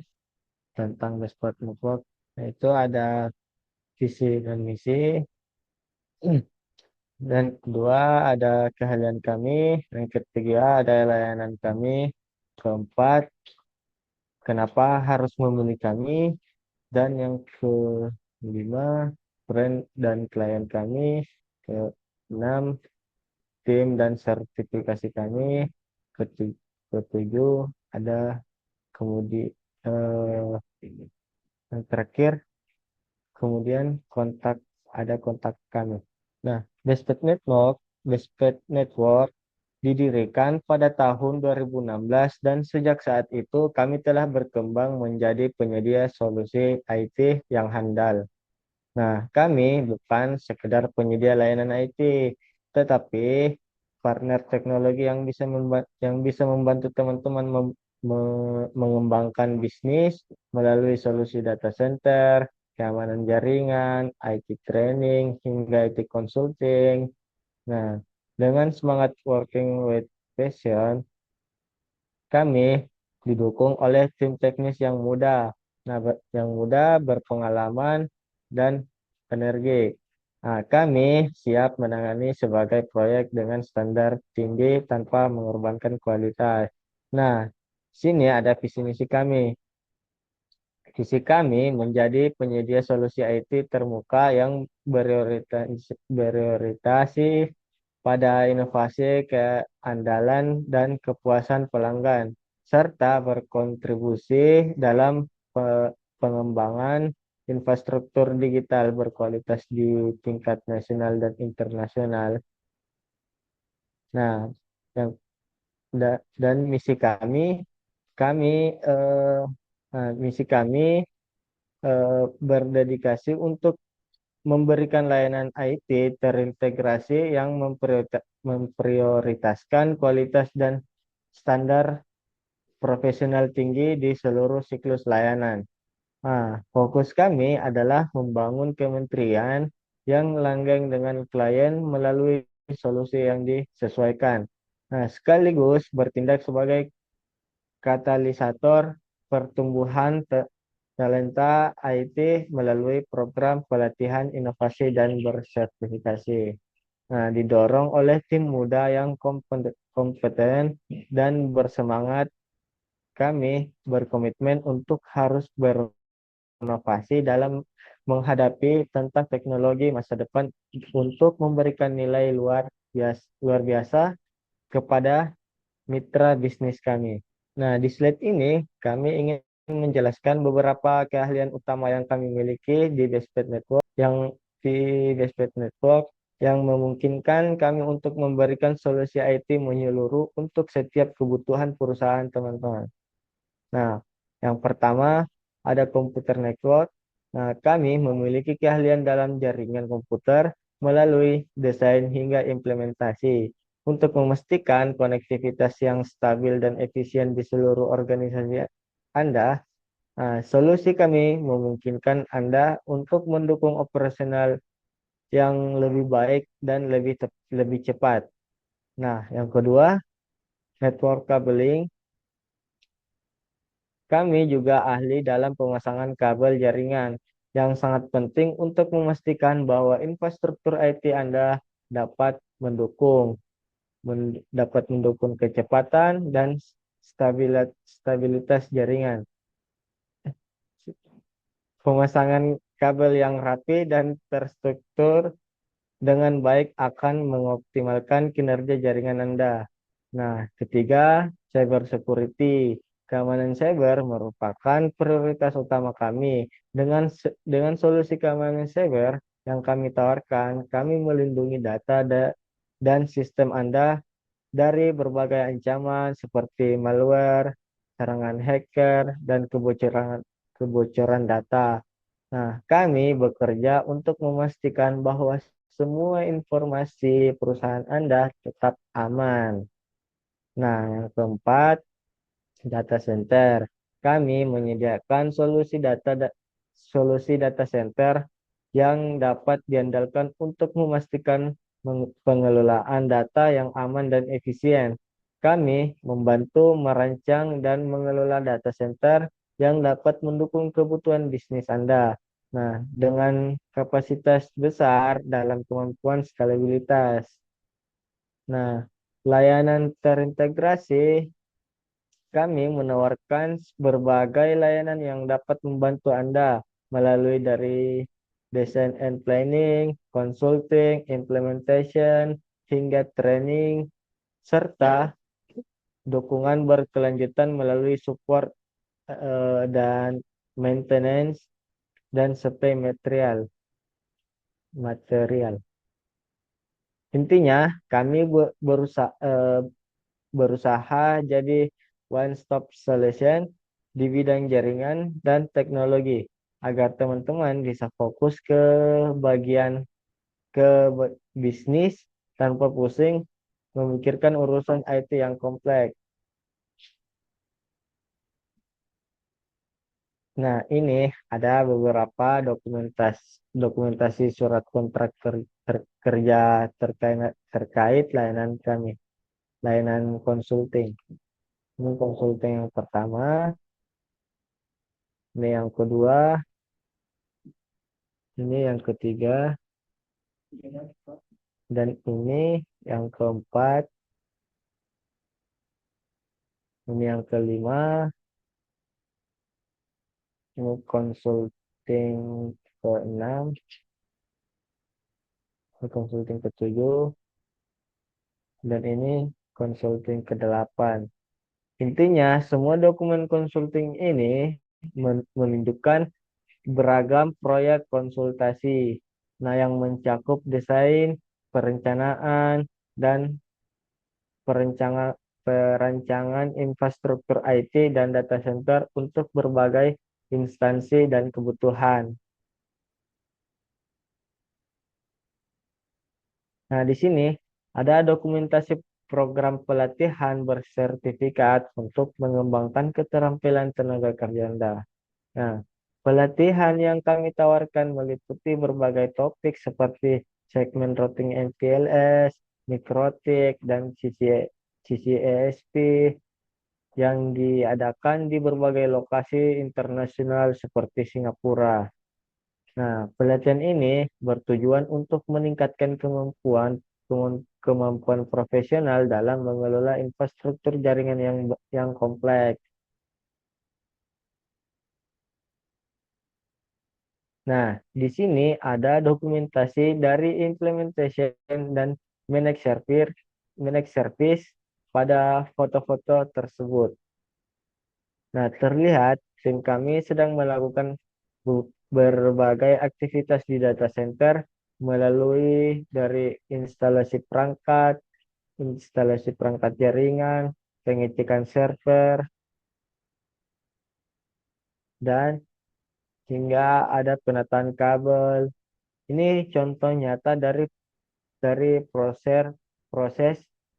tentang Bestpad Network, yaitu ada visi dan misi. Dan kedua ada keahlian kami, yang ketiga ada layanan kami, keempat kenapa harus memilih kami, dan yang kelima brand dan klien kami, keenam tim dan sertifikasi kami, ketujuh ada kemudian yang terakhir kemudian ada kontak kami. Nah, Bestpad Network didirikan pada tahun 2016, dan sejak saat itu kami telah berkembang menjadi penyedia solusi IT yang handal. Nah, kami bukan sekedar penyedia layanan IT, tetapi partner teknologi yang bisa membantu teman-teman mengembangkan bisnis melalui solusi data center, keamanan jaringan, IT training, hingga IT consulting. Nah, dengan semangat working with passion, kami didukung oleh tim teknis yang muda, berpengalaman, dan energi. Nah, kami siap menangani sebagai proyek dengan standar tinggi tanpa mengorbankan kualitas. Nah, sini ada visi misi kami. Visi kami menjadi penyedia solusi IT terbuka yang berorientasi pada inovasi, keandalan, dan kepuasan pelanggan, serta berkontribusi dalam pengembangan infrastruktur digital berkualitas di tingkat nasional dan internasional. Nah, yang dan kami eh, misi kami berdedikasi untuk memberikan layanan IT terintegrasi yang memprioritaskan kualitas dan standar profesional tinggi di seluruh siklus layanan. Nah, fokus kami adalah membangun kementerian yang langgeng dengan klien melalui solusi yang disesuaikan. Nah, sekaligus bertindak sebagai katalisator pertumbuhan talenta IT melalui program pelatihan inovasi dan bersertifikasi. Nah, didorong oleh tim muda yang kompeten dan bersemangat, kami berkomitmen untuk harus berinovasi dalam menghadapi tentang teknologi masa depan untuk memberikan nilai luar biasa kepada mitra bisnis kami. Nah, di slide ini kami ingin menjelaskan beberapa keahlian utama yang kami miliki di Bestpac Network yang memungkinkan kami untuk memberikan solusi IT menyeluruh untuk setiap kebutuhan perusahaan teman-teman. Nah, yang pertama ada komputer network. Nah, kami memiliki keahlian dalam jaringan komputer melalui desain hingga implementasi untuk memastikan konektivitas yang stabil dan efisien di seluruh organisasi Anda. Nah, solusi kami memungkinkan Anda untuk mendukung operasional yang lebih baik dan lebih cepat. Nah, yang kedua, network cabling. Kami juga ahli dalam pemasangan kabel jaringan yang sangat penting untuk memastikan bahwa infrastruktur IT Anda dapat mendukung kecepatan dan stabilitas jaringan. Pemasangan kabel yang rapi dan terstruktur dengan baik akan mengoptimalkan kinerja jaringan Anda. Nah, ketiga, cyber security. Keamanan cyber merupakan prioritas utama kami. Dengan solusi keamanan cyber yang kami tawarkan, kami melindungi data dan sistem Anda dari berbagai ancaman seperti malware, serangan hacker, dan kebocoran data. Nah, kami bekerja untuk memastikan bahwa semua informasi perusahaan Anda tetap aman. Nah, yang keempat, data center. Kami menyediakan solusi data center yang dapat diandalkan untuk memastikan pengelolaan data yang aman dan efisien. Kami membantu merancang dan mengelola data center yang dapat mendukung kebutuhan bisnis Anda. Nah, dengan kapasitas besar dalam kemampuan skalabilitas. Nah, layanan terintegrasi, kami menawarkan berbagai layanan yang dapat membantu Anda melalui dari design and planning, consulting, implementation, hingga training, serta dukungan berkelanjutan melalui support dan maintenance dan supply material. Intinya, kami berusaha jadi one stop solution di bidang jaringan dan teknologi agar teman-teman bisa fokus bagian bisnis tanpa pusing memikirkan urusan IT yang kompleks. Nah, ini ada beberapa dokumentasi surat kontrak kerja terkait layanan kami, layanan konsulting. Ini konsulting yang pertama, ini yang kedua, ini yang ketiga, dan ini yang keempat, ini yang kelima, ini konsulting keenam, ini konsulting ketujuh, dan ini konsulting kedelapan. Intinya, semua dokumen konsulting ini menunjukkan beragam proyek konsultasi, nah yang mencakup desain, perencanaan, dan perancangan infrastruktur IT dan data center untuk berbagai instansi dan kebutuhan. Nah, di sini ada dokumentasi program pelatihan bersertifikat untuk mengembangkan keterampilan tenaga kerja Anda. Nah, pelatihan yang kami tawarkan meliputi berbagai topik seperti segmen routing MPLS, mikrotik, dan CCASP, yang diadakan di berbagai lokasi internasional seperti Singapura. Nah, pelatihan ini bertujuan untuk meningkatkan kemampuan profesional dalam mengelola infrastruktur jaringan yang kompleks. Nah, di sini ada dokumentasi dari implementation dan managed service pada foto-foto tersebut. Nah, terlihat tim kami sedang melakukan berbagai aktivitas di data center melalui dari instalasi perangkat jaringan, pengecekan server, dan hingga ada penataan kabel. Ini contoh nyata dari proses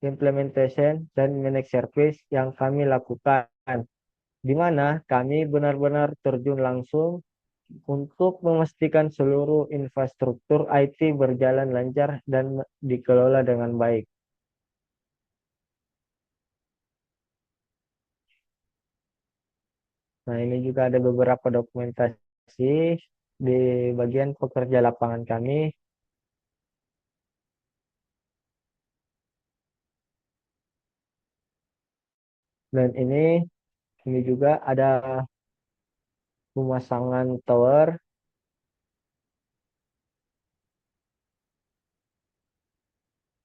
implementation dan managed service yang kami lakukan, di mana kami benar-benar terjun langsung untuk memastikan seluruh infrastruktur IT berjalan lancar dan dikelola dengan baik. Nah, ini juga ada beberapa dokumentasi di bagian pekerja lapangan kami. Dan ini juga ada pemasangan tower.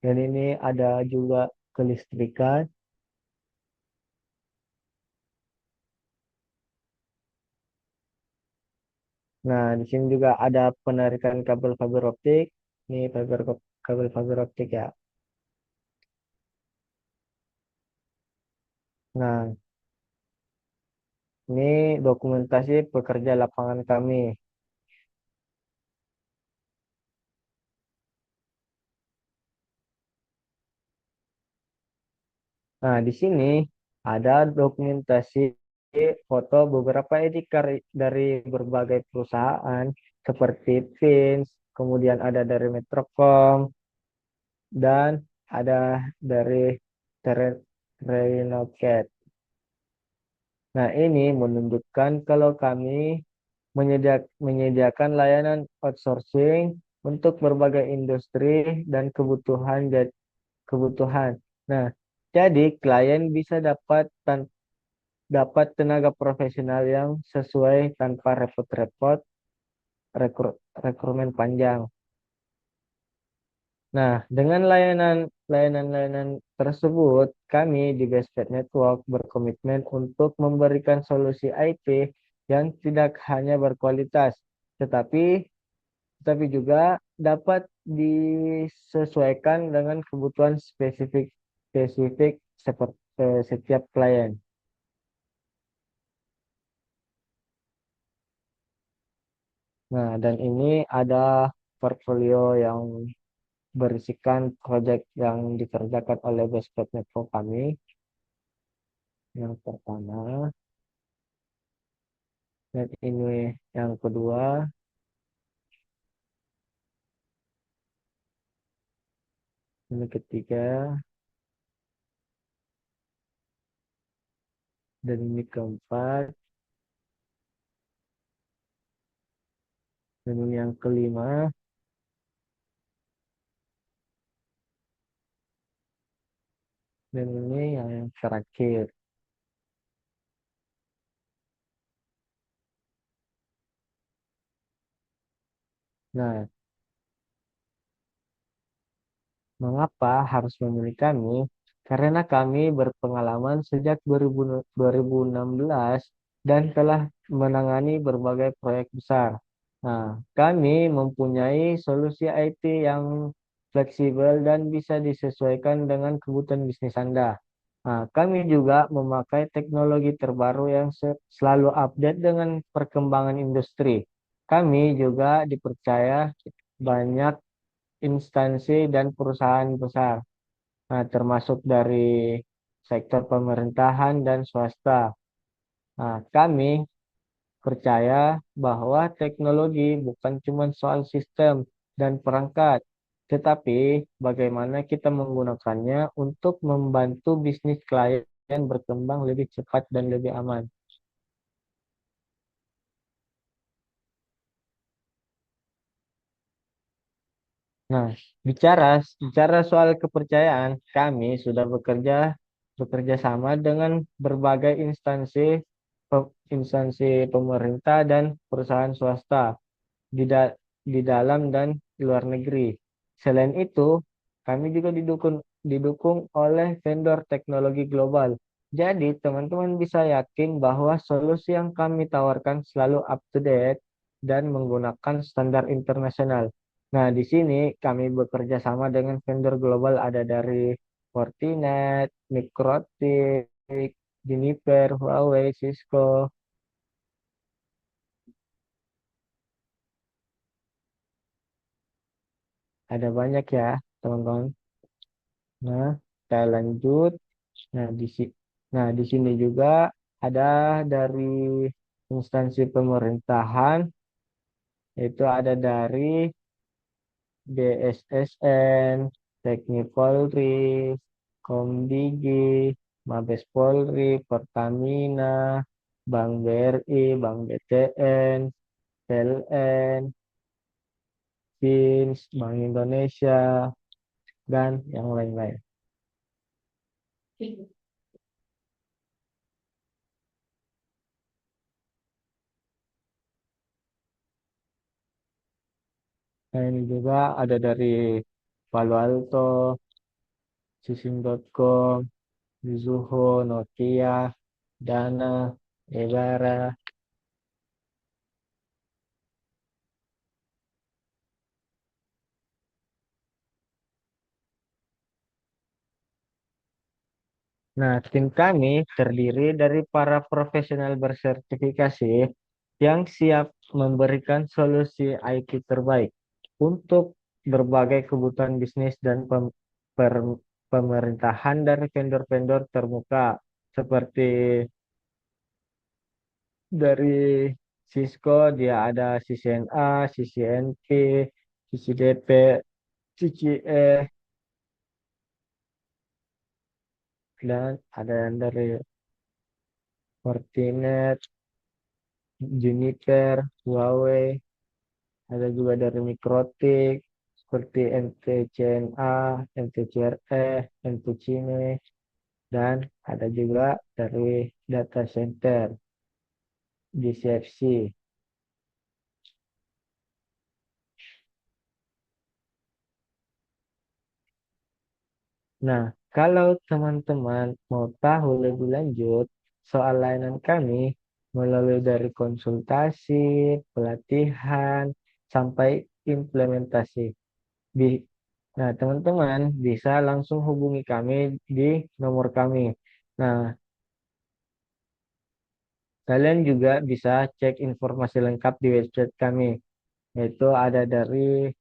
Dan ini ada juga kelistrikan. Nah, di sini juga ada penarikan kabel fiber optik. Ini kabel fiber optik ya. Nah, ini dokumentasi pekerja lapangan kami. Nah, di sini ada dokumentasi foto beberapa edikar dari berbagai perusahaan seperti Pins, kemudian ada dari Metrocom, dan ada dari Terenoket. Nah, ini menunjukkan kalau kami menyediakan layanan outsourcing untuk berbagai industri dan kebutuhan. Nah, jadi klien bisa dapat tenaga profesional yang sesuai tanpa repot-repot rekrutmen panjang. Nah, dengan layanan-layanan tersebut, kami di Bestpad Network berkomitmen untuk memberikan solusi IT yang tidak hanya berkualitas, tetapi juga dapat disesuaikan dengan kebutuhan spesifik seperti setiap klien. Nah, dan ini ada portfolio yang berisikan proyek yang dikerjakan oleh Bestpad Network kami. Yang pertama, dan ini yang kedua, ini ketiga, dan ini keempat, dan ini yang kelima, dan ini yang terakhir. Nah, mengapa harus memilih kami? Karena kami berpengalaman sejak 2016 dan telah menangani berbagai proyek besar. Nah, kami mempunyai solusi IT yang fleksibel dan bisa disesuaikan dengan kebutuhan bisnis Anda. Nah, kami juga memakai teknologi terbaru yang selalu update dengan perkembangan industri. Kami juga dipercaya banyak instansi dan perusahaan besar, nah, termasuk dari sektor pemerintahan dan swasta. Nah, kami percaya bahwa teknologi bukan cuma soal sistem dan perangkat, tetapi bagaimana kita menggunakannya untuk membantu bisnis klien berkembang lebih cepat dan lebih aman. Nah, bicara soal kepercayaan, kami sudah bekerja sama dengan berbagai instansi pemerintah dan perusahaan swasta di di dalam dan luar negeri. Selain itu, kami juga didukung oleh vendor teknologi global. Jadi, teman-teman bisa yakin bahwa solusi yang kami tawarkan selalu up to date dan menggunakan standar internasional. Nah, di sini kami bekerja sama dengan vendor global ada dari Fortinet, Mikrotik, Juniper, Huawei, Cisco, ada banyak ya, teman-teman. Nah, kita lanjut. Nah, nah, di sini juga ada dari instansi pemerintahan, itu ada dari BSSN, Teknik Polri, Komdigi, Mabes Polri, Pertamina, Bank BRI, Bank BTN, PLN, BINS, Bank Indonesia, dan yang lain-lain. Nah, ini juga ada dari Palo Alto, Sisim.com, Mizuho, Nokia, Dana, Ebara. Nah, tim kami terdiri dari para profesional bersertifikasi yang siap memberikan solusi IT terbaik untuk berbagai kebutuhan bisnis dan pemerintahan dari vendor-vendor terbuka seperti dari Cisco, dia ada CCNA, CCNP, CCDP, CCE, dan ada yang dari Fortinet, Juniper, Huawei, ada juga dari Mikrotik, seperti NTCNA, NTCRE, NTCine, dan ada juga dari data center di CFC. Nah, kalau teman-teman mau tahu lebih lanjut soal layanan kami, melalui dari konsultasi, pelatihan, sampai implementasi. Di, nah, teman-teman bisa langsung hubungi kami di nomor kami. Nah, kalian juga bisa cek informasi lengkap di website kami, yaitu ada dari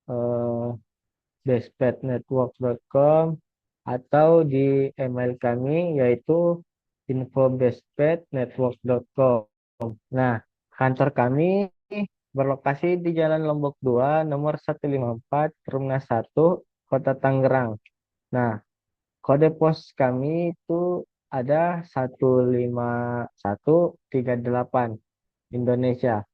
eh, bestpetnetwork.com atau di email kami yaitu info.bestpetnetwork.com. Nah, kantor kami berlokasi di Jalan Lombok 2, nomor 154, Perumnas 1, Kota Tangerang. Nah, kode pos kami itu ada 15138 Indonesia.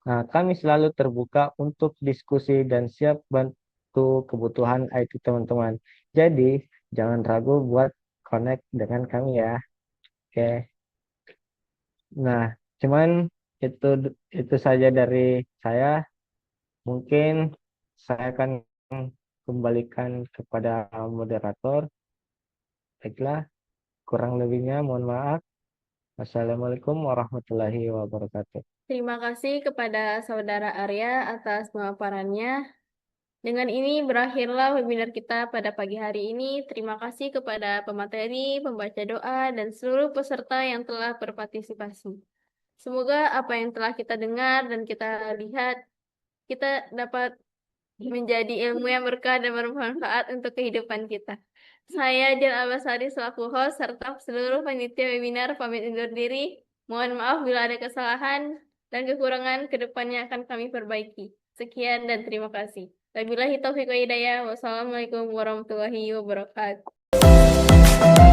Nah, kami selalu terbuka untuk diskusi dan siap bantu kebutuhan IT teman-teman. Jadi, jangan ragu buat connect dengan kami ya. Oke. Nah, cuman itu itu saja dari saya. Mungkin saya akan kembalikan kepada moderator. Baiklah, kurang lebihnya mohon maaf. Wassalamualaikum warahmatullahi wabarakatuh. Terima kasih kepada Saudara Arya atas pemaparannya. Dengan ini berakhirlah webinar kita pada pagi hari ini. Terima kasih kepada pemateri, pembaca doa, dan seluruh peserta yang telah berpartisipasi. Semoga apa yang telah kita dengar dan kita lihat, kita dapat menjadi ilmu yang berkah dan bermanfaat untuk kehidupan kita. Saya Jan Abasari selaku host serta seluruh panitia webinar pamit undur diri. Mohon maaf bila ada kesalahan dan kekurangan kedepannya akan kami perbaiki. Sekian dan terima kasih. Wabillahi taufiq wa hidayah. Wassalamualaikum warahmatullahi wabarakatuh. wabarakatuh.